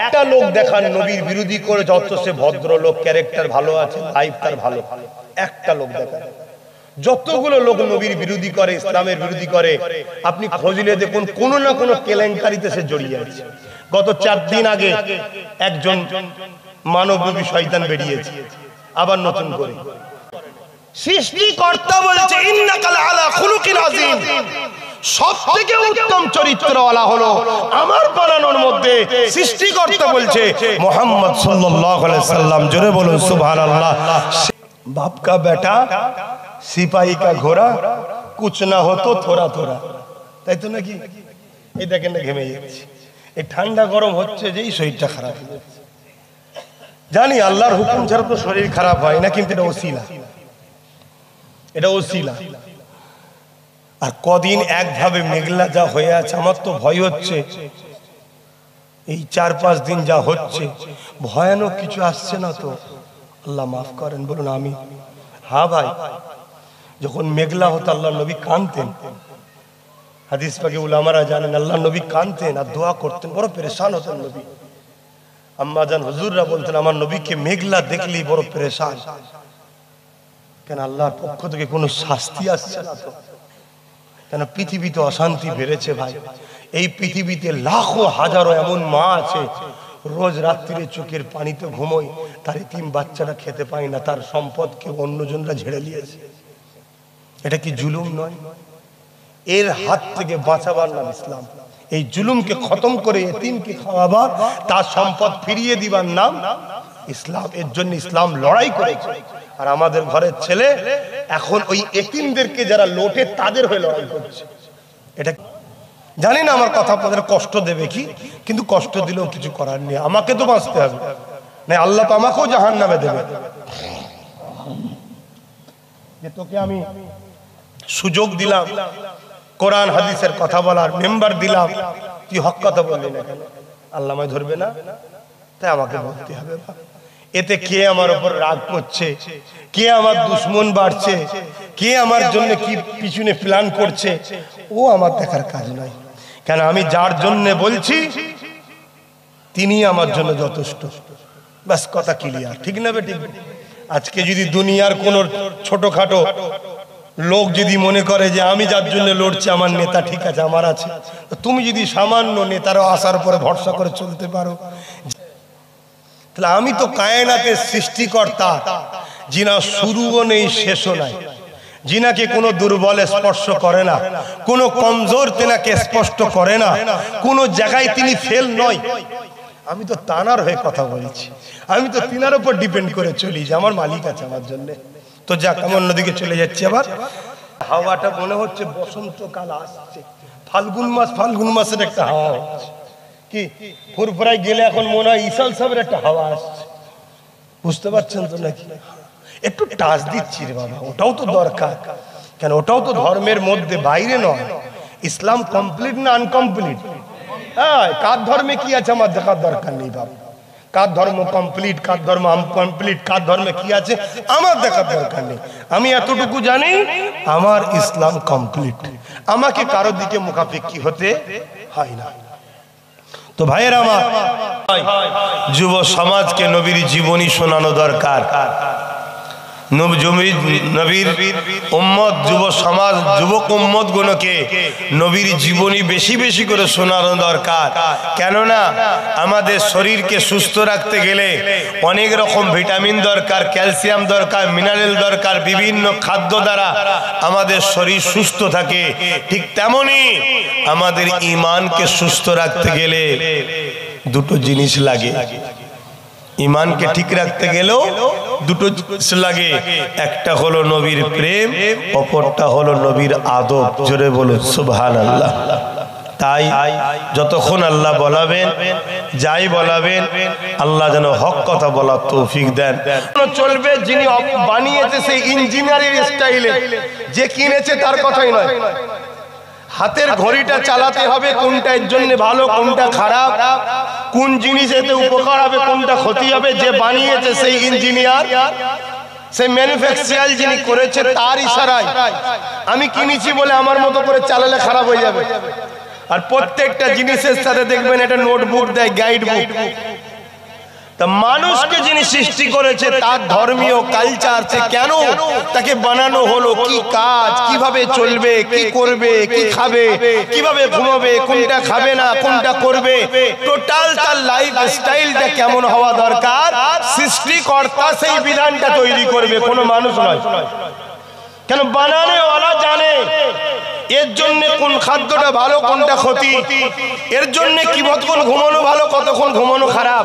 একটা লোক দেখান নবীর বিরোধী করে, যত সে ভদ্রলোক, ক্যারেক্টার ভালো আছে, লাইফ তার ভালো, একটা লোক দেখান। যতগুলো লোক নবীর বিরোধী করে, ইসলামের বিরোধী করে, আপনি খোঁজলে দেখুন কোনো না কোনো কেলেঙ্কারিতে সে জড়িয়ে আছে। গত 4 দিন আগে একজন মানবরূপী শয়তান বেরিয়েছে, আবার নতুন করে। সৃষ্টিকর্তা বলছে ইন্নাকা আলা খুলুকিন আযীম, সবথেকে উত্তম চরিত্রওয়ালা হলো আমার বানানোর মধ্যে। সৃষ্টিকর্তা বলছে মুহাম্মদ সাল্লাল্লাহু আলাইহি সাল্লাম। জোরে বলুন সুবহানাল্লাহ। बाप का बेटा सिपाही का घोड़ा कुछ ना हो तो थोड़ा थोड़ा, তাই তো নাকি? এই দেখেন না ঘেমে যাচ্ছে, এই ঠান্ডা গরম হচ্ছে যেই শরীরটা খারাপ হয়ে যাচ্ছে। জানি আল্লাহর হুকুম ছাড়া তো শরীর খারাপ হয় না, কিন্তু এটা ওসিলা, এটা ওসিলা। আর কদিন একভাবে মেঘলা যা হয়ে আছে, আমার তো ভয় হচ্ছে এই 4-5 দিন যা হচ্ছে ভয়ানক কিছু আসছে না তো? আল্লাহ মাফ করেন, বলুন আমি। হ্যাঁ ভাই, যখন মেঘলা হতো আল্লাহ নবী কাঁদতেন। হাদিস পাকে উলামারা জানেন আল্লাহ নবী কাঁদতেন আর দোয়া করতেন, বড় পেরেশান হতেন নবী। আম্মা জান হুজুররা বলতেন আমার নবীকে মেঘলা দেখলেই বড় পেরেশান। কেন? আল্লাহর পক্ষ থেকে কোনো শাস্তি আসছে না তো? কেন? পৃথিবীতে অশান্তি বেড়েছে ভাই। এই পৃথিবীতে লাখো হাজারো এমন মা আছে রোজ রাত্রিরে চোখের পানিতে ঘুমোয়, তার এতিম বাচ্চারা খেতে পায় না, তার সম্পদকে অন্যজনরা ঝেড়ে নিয়েছে। এটা কি জুলুম নয়? এর হাত থেকে বাঁচাবার নাম ইসলাম। এই জুলুমকে খতম করে এতিমকে খাওয়াবার, তার সম্পদ ফিরিয়ে দিবার নাম ইসলাম। এর জন্য ইসলাম লড়াই করেছে। আর আমাদের ঘরের ছেলে এখন ওই এতিমদেরকে যারা লোটে তাদের হয়ে লড়াই করছে। এটা জানি না আমার কথা আপনাদের কষ্ট দেবে কি, কিন্তু কষ্ট দিলেও কিছু করার নেই, আমাকে তো বাঁচতে হবে, না আল্লাহ তো আমাকেও জাহান্নামে দেবে। যে তোকে আমি সুযোগ দিলাম কোরআন হাদিসের কথা বলার, মেম্বার দিলাম, তুই হক কথা বললি না কেন? আল্লাহ আমায় ধরবে না? তাই আমাকে বলতে হবে। এতে কে আমার উপর রাগ করছে, কে আমার দুশ্মন বাড়ছে, কে আমার জন্য কি পিছনে প্ল্যান করছে, ও আমার দেখার কাজ নয়। কেন? আমি যার জন্য বলছি তিনি আমার জন্য যথেষ্ট। ব্যাস, কথা ক্লিয়ার, ঠিক না বেঠিক? আজকে যদি দুনিয়ার কোন ছোটখাটো লোক যদি মনে করে যে আমি যার জন্য লড়ছি আমার নেতা ঠিক আছে, আমার আছে, তুমি যদি সামান্য নেতারও আসার পরে ভরসা করে চলতে পারো, তাহলে আমি তো কায়নাতের সৃষ্টিকর্তা, যিনা শুরুও নেই শেষও নাই, যিনাকে কোনো দুর্বল স্পর্শ করে না, কোনো কমজোর তেনাকে স্পষ্ট করে না, কোনো জায়গায় তিনি ফেল নয়। আমি তো তানার হয়ে কথা বলছি, আমি তো তিনার উপর ডিপেন্ড করে চলি যে আমার মালিক আছে আমার জন্য। তো যাক, আমি অন্যদিকে চলে যাচ্ছি। আবার হাওয়াটা মনে হচ্ছে বসন্তকাল আসছে, ফাল্গুন মাসের একটা হাওয়া হচ্ছে। কি ফুরফুরায় গেলে এখন মনে হয় ইসাল সাহেবের একটা হাওয়া আসছে, বুঝতে পারছেন তো নাকি? একটু টাচ দিচ্ছি রে বাবা, ওটাও তো দরকার। কেন? ওটাও তো ধর্মের মধ্যে, বাইরে নয়। ইসলাম কমপ্লিট না আনকমপ্লিট? হ্যাঁ, কার ধর্মে কি আছে আমার দেখার দরকার নেই বাবা। কার ধর্ম কমপ্লিট, কার ধর্ম আনকমপ্লিট, কার ধর্মে কি আছে আমার দেখার দরকার নেই। আমি এতটুকু জানি আমার ইসলাম কমপ্লিট, আমাকে কারো দিকে মুখাপেক্ষী হতে হয় না। তো ভাইয়েরা আমার, যুব সমাজকে নবীর জীবনী শোনানো দরকার। নবীর উম্মত, যুব সমাজ, যুবক উম্মত গুলোকে নবীর জীবনী বেশি বেশি করে শোনানো দরকার। কেননা আমাদের শরীরকে সুস্থ রাখতে গেলে অনেক রকম ভিটামিন দরকার, ক্যালসিয়াম দরকার, মিনারেল দরকার। বিভিন্ন খাদ্য দ্বারা আমাদের শরীর সুস্থ থাকে। ঠিক তেমনি আমাদের ঈমানকে সুস্থ রাখতে গেলে দুটো জিনিস লাগে। ঈমানকে ঠিক রাখতে গেলেও দুটো জিনিস লাগে, একটা হলো নবীর প্রেম, অপরটা হলো নবীর আদব। জোরে বলুন সুবহানাল্লাহ। তাই যতক্ষণ আল্লাহ বলাবেন, যাই বলাবেন, আল্লাহ যেন হক কথা বলার তৌফিক দেন। চলবে যিনি বানিয়েছে সেই ইঞ্জিনিয়ারিং স্টাইলে, যে কিনেছে তার কথাই নয়। হাতের ঘড়িটা চালাতে হবে কোনটা এর জন্য ভালো, কোনটা খারাপ, কোন জিনিস এতে উপকার হবে, কোনটা ক্ষতি হবে। যে বানিয়েছে সেই ইঞ্জিনিয়ার, সেই ম্যানুফ্যাকচারার যিনি করেছে তার ইশারায় আমি কিনেছি বলে আমার মতো করে চালালে খারাপ হয়ে যাবে। আর প্রত্যেকটা জিনিসের সাথে দেখবেন একটা নোটবুক দেয়, গাইড বুক। তা মানুষকে যিনি সৃষ্টি করেছে তার ধর্মীয় কালচার, সে কেন তাকে বানানো হলো, কি কাজ, কিভাবে চলবে, কি করবে, কি খাবে, কিভাবে ঘুমাবে, কোনটা খাবে না, কোনটা করবে, টোটাল তার লাইফ স্টাইলটা কেমন হওয়া দরকার, সৃষ্টিকর্তা সেই বিধানটা তৈরি করবে, কোনো মানুষ নয়। কেন? বানানোওয়ালা জানে এর জন্য কোন খাদ্যটা ভালো, কোনটা ক্ষতি, এর জন্য কি কতক্ষণ ঘুমানো ভালো, কতক্ষণ ঘুমানো খারাপ,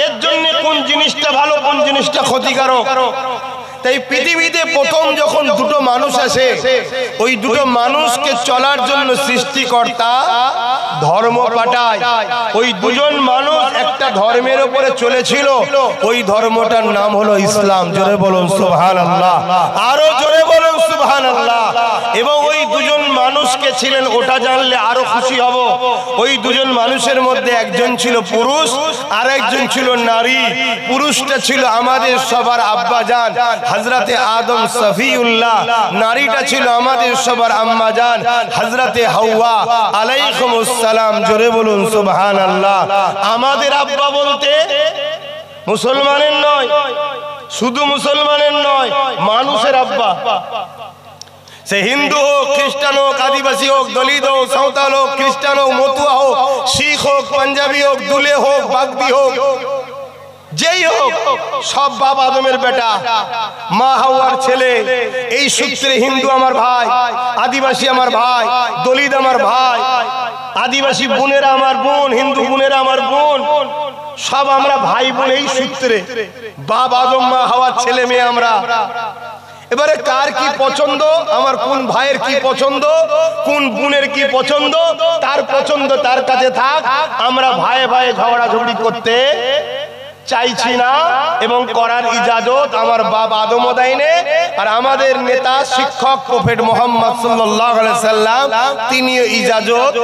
এর জন্য কোন জিনিসটা ভালো, কোন জিনিসটা ক্ষতিকারক। তাই পৃথিবীতে প্রথম যখন দুটো মানুষ আসে, ওই দুটো মানুষকে চলার জন্য সৃষ্টিকর্তা ধর্ম পাঠায়। ওই দুজন মানুষ একটা ধর্মের উপরে চলেছিল, ওই ধর্মটার নাম হলো ইসলাম। জোরে বলুন সুবহানাল্লাহ, আরো জোরে বলুন সুবহানাল্লাহ। এবং ওই দুজন মানুষ মানুষ কে ছিলেন ওটা জানলে আরো খুশি হব। ওই দুজন মানুষের মধ্যে একজন ছিল পুরুষ আর একজন ছিল নারী। পুরুষটা ছিল আমাদের সবার আব্বা জান হযরতে আদম সফিউল্লাহ, নারীটা ছিল আমাদের সবার আম্মা জান হযরতে হাওয়া আলাইহিমুস সালাম। জোরে বলুন সুবহানাল্লাহ। আমাদের আব্বা বলতে মুসলমানের নয়, শুধু মুসলমানের নয়, মানুষের আব্বা। সে হিন্দু হোক, খ্রিস্টান হোক, আদিবাসী হোক, দলিত হোক, সাঁওতাল হোক, খ্রিস্টান হোক, মতুয়া হোক, শিখ হোক, পাঞ্জাবি হোক, দুলে হোক, বাগদি হোক, যেই হোক, সব বাপ আদমের বেটা, মা হাওয়ার ছেলে। এই সূত্রে হিন্দু আমার ভাই, আদিবাসী আমার ভাই, দলিত আমার ভাই, আদিবাসী বোনেরা আমার বোন, হিন্দু বোনেরা আমার বোন, সব আমরা ভাই বোন এই সূত্রে। বাপ আদম, মা হাওয়ার ছেলে মেয়ে আমরা। এবারে কার কি পছন্দ, আমার কোন ভাইয়ের কি পছন্দ, কোন বোনের কি পছন্দ, তার পছন্দ তার কাছে থাক। আমরা ভাইয়ে ভাইয়ে ঝগড়াঝগড়ি করতে চাইছি না এবং করার ইজাজত আমার বাপ আদমও দেয়নি, আর আমাদের নেতা শিক্ষক প্রফেট মুহাম্মদ সাল্লাল্লাহু আলাইহি সাল্লাম তিনিও ইজাজত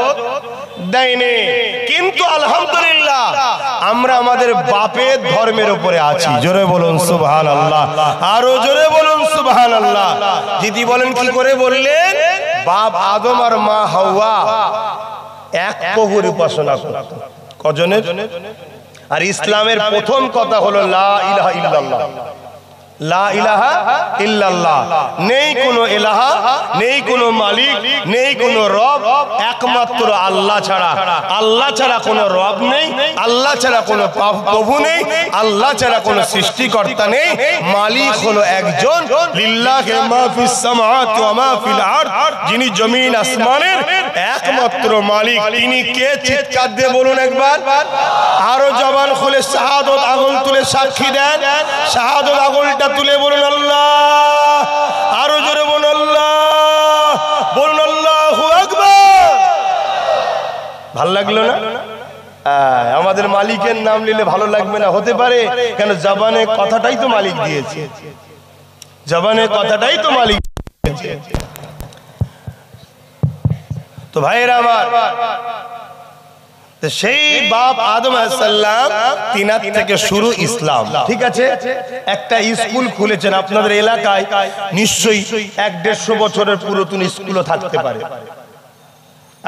দেয়নি। কিন্তু আলহামদুলিল্লাহ আমরা আমাদের বাপের ধর্মের উপরে আছি। জোরে বলুন সুবহানাল্লাহ, আরো জোরে বলুন সুবহানাল্লাহ। দিদি বলেন কি করে বললেন? বাপ আদম আর মা হাওয়া এক প্রভুর উপাসনা করত। কজনের? আর ইসলামের প্রথম কথা হলো লা ইলাহা ইল্লাল্লাহ। লা ইলাহা ইল্লাল্লাহ, নেই কোনো ইলাহা, নেই কোনো মালিক, নেই কোনো রব, একমাত্র আল্লাহ ছাড়া। আল্লাহ ছাড়া কোনো রব নেই, আল্লাহ ছাড়া কোনো প্রভু নেই, আল্লাহ ছাড়া কোনো সৃষ্টিকর্তা নেই। মালিক হলো একজন, লিল্লাহি মা ফিস সামাওয়াতি ওয়া মা ফিল আরদ, যিনি জমিন আসমানের একমাত্র মালিক। তিনি কে? চিৎকার দিয়ে বলুন একবার, আরো জবান খুলে শাহাদত আগুন তুলে সাক্ষী দেন। শাহাদত আগুনটা তুলে বলুন আল্লাহ, আরো জোরে বলুন আল্লাহ, বলুন আল্লাহু আকবার। ভাল লাগলো না? আমাদের মালিকের নাম নিলে ভালো লাগবে না? হতে পারে, কেন জবানে কথাটাই তো মালিক দিয়েছে, জবানে কথাটাই তো মালিক দিয়েছে। তো ভাইয়েরা আমার, সেই বাপ আদম আলাইহিস সালাম তিনার থেকে শুরু ইসলাম। ঠিক আছে, একটা স্কুল খুলেছেন আপনাদের এলাকায়, নিশ্চয়ই 150 বছরের পুরাতন স্কুলও থাকতে পারে।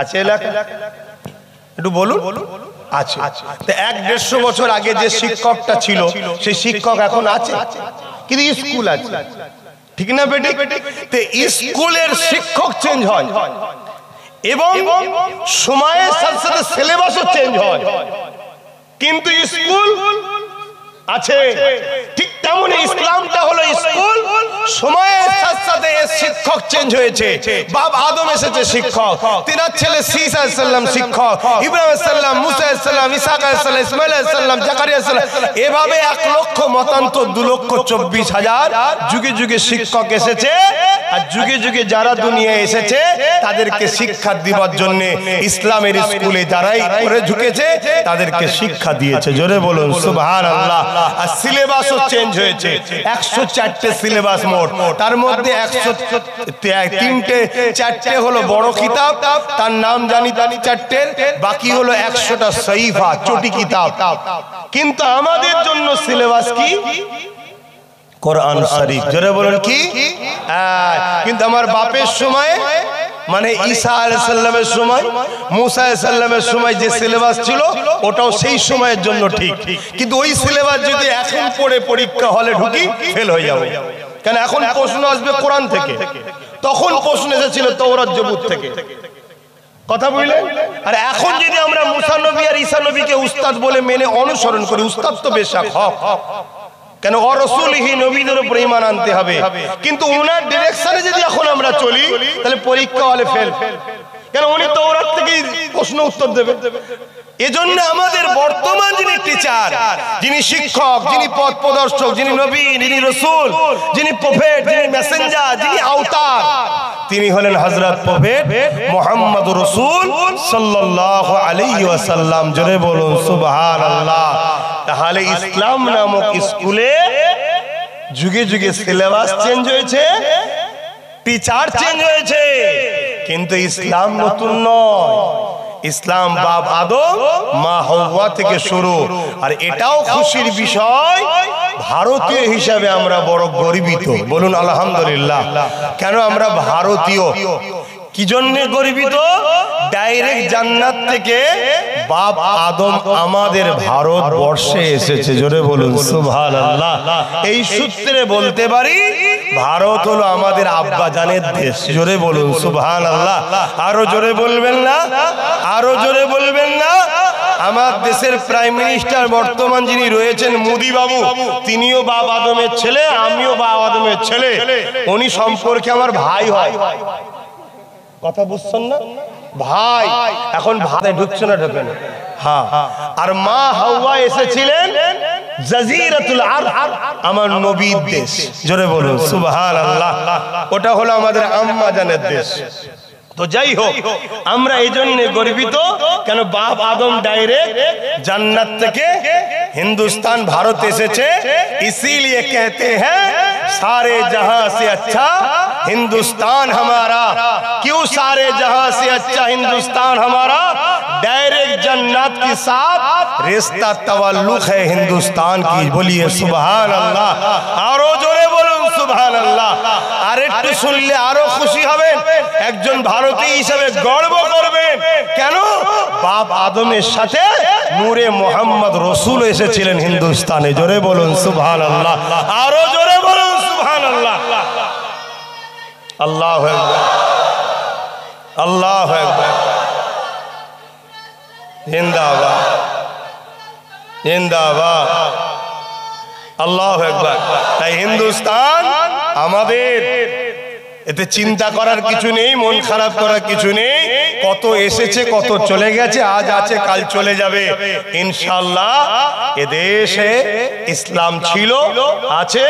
আছে এলাকা? একটু বলুন। আছে। তো 150 বছর আগে যে শিক্ষকটা ছিল সেই শিক্ষক এখন আছে, কিন্তু স্কুল আছে, ঠিক না বেটি? তো স্কুলের শিক্ষক চেঞ্জ হয় এবং সময়ের সাথে সাথে সিলেবাসও চেঞ্জ হয়, কিন্তু স্কুল আছে। ঠিক তেমনি ইসলামটা হলো স্কুল, সময়ের সাথে সাথে শিক্ষক চেঞ্জ হয়েছে। বাপ আদম এসেছে শিক্ষক, তিনার ছেলে ঈসা আলাইহিস সালাম শিক্ষক, ইব্রাহিম আলাইহিস সালাম, মুসা আলাইহিস সালাম, ইসহাক আলাইহিস সালাম, ইসমাঈল আলাইহিস সালাম, জাকারিয়া আলাইহিস সালাম, এভাবে 1 লক্ষ মতান্তর 2,24,000 যুগে যুগে শিক্ষক এসেছে। আর যুগে যুগে যারা দুনিয়ায় এসেছে তাদেরকে শিক্ষা দিবার জন্য ইসলামের স্কুলে যারাই করে ঝুঁকেছে তাদেরকে শিক্ষা দিয়েছে। জোরে বলুন সুবহানাল্লাহ। আর সিলেবাসও চেঞ্জ হয়েছে, 104টে সিলেবাস মোট, তার মধ্যে 103টে হলো বড় কিতাব, তার নাম জানি 4টের, বাকি হলো 100টা সহিফা ছোট কিতাব। কিন্তু আমাদের জন্য সিলেবাস কি? কোরআন শরীফ। জোরে বলুন কি? কিন্তু আমার বাপের সময়, মানে ঈসা আলাইহিস সালামের সময়, মুসা আলাইহিস সালামের সময় যে সিলেবাস ছিল ওটাও সেই সময়ের জন্য ঠিক, কিন্তু ওই সিলেবাস যদি এখন পড়ে পরীক্ষা হলে ঢুকি ফেল হয়ে যাবে। কেন? এখন প্রশ্ন আসবে কোরআন থেকে, তখন প্রশ্ন এসেছিল তাওরাত জবুর থেকে। কথা বুঝলেন? আর এখন যদি আমরা মুসা নবী আর ঈসা নবীকে উস্তাদ বলে মেনে অনুসরণ করি, উস্তাদ তো বেশক হক, কেন ও রাসূলহি, নবীদের উপর ঈমান আনতে হবে, কিন্তু ওনার ডিরেকশনে যদি এখন আমরা চলি তাহলে পরীক্ষা হলে ফেল। কেন? উনি তাওরাত থেকেই প্রশ্ন উত্তর দেবে। এজন্য আমাদের বর্তমান যিনি টিচার, যিনি শিক্ষক, যিনি পথ প্রদর্শক, যিনি নবী, যিনি রাসূল, যিনি প্রফেট, যিনি মেসেঞ্জার, যিনি আওতার, তিনি হলেন হযরত প্রফেট মুহাম্মদুর রাসূল সাল্লাল্লাহু আলাইহি ওয়াসাল্লাম। জোরে বলুন সুবহানাল্লাহ। তাহলে ইসলাম নামক স্কুলে যুগে যুগে সিলেবাস চেঞ্জ হয়েছে, টিচার চেঞ্জ হয়েছে, কিন্তু ইসলাম নতুন নয়, ইসলাম বাপ আদম মা হাওয়া থেকে শুরু। আর এটাও খুশির বিষয়, ভারতীয় হিসাবে আমরা বড় গর্বিত। বলুন আলহামদুলিল্লাহ। কেন আমরা ভারতীয়? কি জন্য গর্বিত? ডাইরেক্ট জান্নাত থেকে বাপ আদম আমাদের ভারতবর্ষে এসেছে। জোরে বলুন সুবহানাল্লাহ। এই সূত্রে বলতে পারি ভারত হলো আমাদের আব্বা জানের দেশ। জোরে বলুন সুবহানাল্লাহ। আরো জোরে বলবেন না? আরো জোরে বলবেন না? আমার দেশের প্রাইম মিনিস্টার বর্তমান যিনি রয়েছেন মোদি বাবু, তিনিও বাপ আদমের ছেলে, আমিও বাপ আদমের ছেলে। উনি সম্পর্কে আমার ভাই হয়। কথা বুঝছেন না? ভাই। এখন ভাতে ঢুকছে না, ঢোকে না? হ্যাঁ। আর মা হাওয়া এসেছিলেন জাজিরাতুল আরব, আমার নবীর দেশ। জোরে বলুন সুবহানাল্লাহ। ওটা হলো আমাদের আম্মা জানের দেশ। তো যাই হোক, আমরা এই জন্য গর্বিত কেন বাপ আদম ডাইরেক্ট জান্নাত থেকে हिंदुस्तान भारत এসেছে। इसीलिए कहते हैं सारे जहां से अच्छा हिंदुस्तान हमारा। क्यों सारे जहां से अच्छा हिंदुस्तान हमारा? डायरेक्ट जन्नत के साथ रिश्ता तवल्लुक है हिंदुस्तान की। बोलिए सुभान अल्लाह। आरो जोरे बोलুন सुभान अल्लाह। আর একটু শুনলে আরো খুশি হবেন, একজন ভারতীয় হিসেবে গর্ব করবেন। কেন? বাপ আদমের সাথে নূরে মোহাম্মদ রসুল এসেছিলেন হিন্দুস্তানে। জোরে বলুন সুবহানাল্লাহ। আরো জোরে বলুন সুবহানাল্লাহ। আল্লাহু আকবার, আল্লাহু আকবার। জিন্দাবাদ, জিন্দাবাদ, আল্লাহু আকবার। তাই হিন্দুস্তান আমাদের, এতে চিন্তা করার কিছু নেই, মন খারাপ করার কিছু নেই। কত এসেছে, কত চলে গেছে, আজ আছে কাল চলে যাবে ইনশাআল্লাহ। এদেশে ইসলাম ছিল, আছে,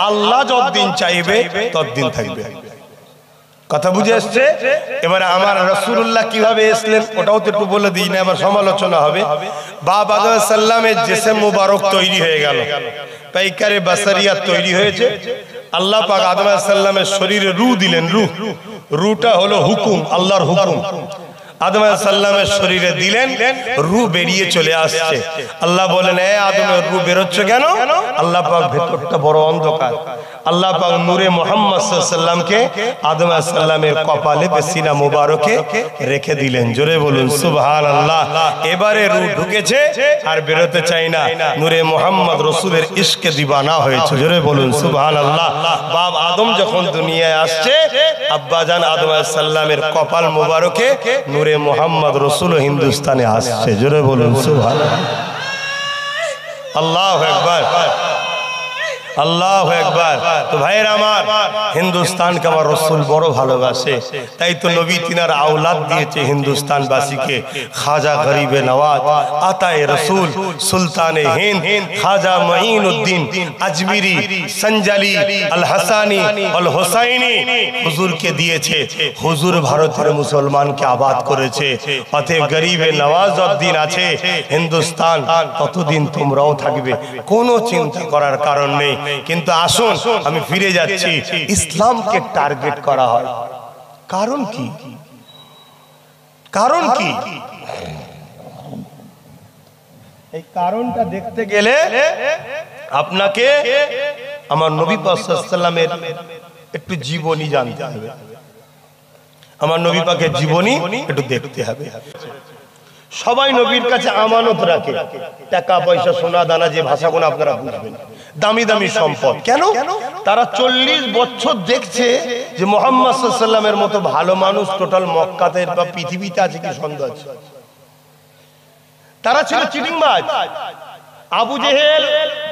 আল্লাহ যতদিন চাইবে ততদিন থাকবে। কথা বুঝে আসছে? এবারে আমার রাসূলুল্লাহ কিভাবে এসলেন ওটাও তো একটু বলে দিই, না আবার সমালোচনা হবে। বাপ আদম সাল্লামের জিসম মুবারক তৈরি হয়ে গেল, পাইকারে বাসারিয়াত তৈরি হয়েছে। আল্লাহ পাক আদম আলাইহিস সালামের শরীরে রূহ দিলেন। রূহটা হলো হুকুম, আল্লাহর হুকুম। আদম আলাইহিস সালামের শরীরে দিলেন, রূহ বেরিয়ে চলে আসছে। আল্লাহ বলেন, এ আদমের রূহ বেরোচ্ছে কেন? আল্লাহ পাক ভেতরটা বড় অন্ধকার। আল্লাহ পাক নূরে মুহাম্মদ সাল্লাল্লাহু আলাইহি ওয়াসাল্লামকে আদম আলাইহিস সালামের কপালে সিনা মুবারকে রেখে দিলেন। জোরে বলুন সুবহানাল্লাহ। এবারে রূহ ঢুকেছে আর বেরোতে চাই না, নূরে মুহাম্মদ রাসূলের ইশকে দিওয়ানা হয়েছে। জোরে বলুন সুবহানাল্লাহ। বাপ আদম যখন দুনিয়ায় আসছে, আব্বাজান আদম আলাইহিস সালামের কপাল মুবারকে নূরে মুহাম্মদ রাসূল হিন্দুস্তানে আসছে। জোরে বলুন সুবহানাল্লাহ। আল্লাহু আকবার, আল্লাহু আকবার। তো ভাইরা আমার, হিন্দুস্তানকে আমার রাসূল বড় ভালোবাসে, তাই তো নবী তিনার আওলাদ দিয়েছে হিন্দুস্তানবাসীকে। খাজা গরিবে নওয়াজ, আতায়ে রাসূল, সুলতানে হিন্দ, খাজা মুঈনুদ্দিন আজমিরি, সঞ্জালি, আল হাসানি, আল হুসাইনি হুজুরকে দিয়েছে। হুজুর ভারতের মুসলমানকে আবাদ করেছে। অতএব গরিবে নওয়াজ যতদিন আছে হিন্দুস্তান, ততদিন তোমরাও থাকবে, কোনো চিন্তা করার কারণ নেই। কিন্তু আসুন, আমি ফিরে যাচ্ছি, ইসলামকে টার্গেট করা হয়, কারণ কি? কারণ কি? এই কারণটা দেখতে গেলে আপনাকে আমার নবী পাক সাল্লাল্লাহু আলাইহি ওয়াসাল্লামের একটু জীবনী জানতে হবে, আমার নবী পাকের জীবনী একটু দেখতে হবে। সবাই নবীর কাছে আমানত রাখে, টাকা পয়সা সোনা দানা, যে ভাষাগুলো আপনারা বুঝবেন, দামি দামি সম্পদ। কেন? তারা 40 বছর দেখছে যে মুহাম্মদ সাল্লাল্লাহু আলাইহি ওয়াসাল্লামের মতো ভালো মানুষ টোটাল মক্কাতে বা পৃথিবীতে আছে কি সন্দেহ আছে। তারা ছিল চিটিংবাজ। আবু জেহেল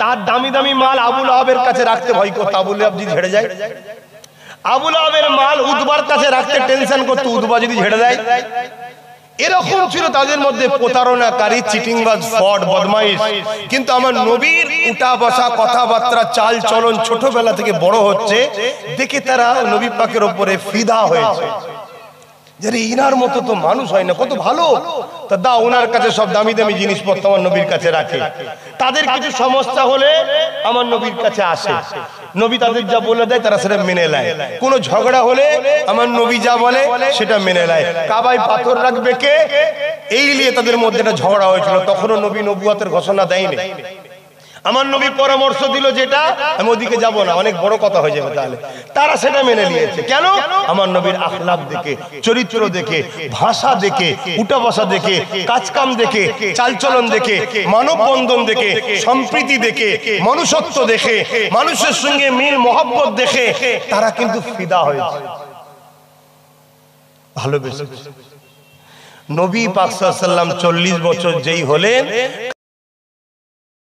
তার দামি দামি মাল আবু লাহাবের কাছে রাখতে ভয় করত, আবু লাহাব যদি ঝেড়ে যায়। আবু লাহাবের মাল উতবার কাছে রাখতে টেনশন করত, উতবা যদি ঝেড়ে দেয়। এরকম ছিল তাদের মধ্যে প্রতারণাকারী, চিটিংবাজ, ফ্রড, বদমাইশ। কিন্তু আমার নবীর উঠা বসা, কথাবার্তা, চাল চলন ছোটবেলা থেকে বড় হচ্ছে দেখে তারা নবী পাকের উপরে ফিদা হয়েছে। যে ইনার মতো তো মানুষ হয় না, কত ভালো। তা দাও, ওনার কাছে সব দামি দামি জিনিসপত্র আমার নবীর কাছে রাখে। তাদের কিছু সমস্যা হলে আমার নবীর কাছে আসে, নবী তাদের যা বলে দেয় তারা সেটা মেনে নেয়। কোনো ঝগড়া হলে আমার নবী যা বলে সেটা মেনে নেয়। কাবায় পাথর রাখবে কে, এই নিয়ে তাদের মধ্যে একটা ঝগড়া হয়েছিল, তখনও নবী নবুয়তের ঘোষণা দেয়নি। আমার নবী পরামর্শ দিল যেটা, আমি ওদিকে যাব না, অনেক বড় কথা হয়ে যাবে, তাহলে তারা সেটা মেনে নিয়েছে। কেন? আমার নবীর আখলাক দেখে, চরিত্র দেখে, ভাষা দেখে, উঠা বসা দেখে, কাজকাম দেখে, চালচলন দেখে, মানববন্ধন দেখে, সম্প্রীতি দেখে, মনুষ্যত্ব দেখে, মানুষের সঙ্গে মিল মহব্বত দেখে তারা কিন্তু ফিদা হয়েছে, ভালোবেসেছে। নবী পাক সাল্লাল্লাহু আলাইহি ওয়াসাল্লাম 40 বছর যেই হলেন,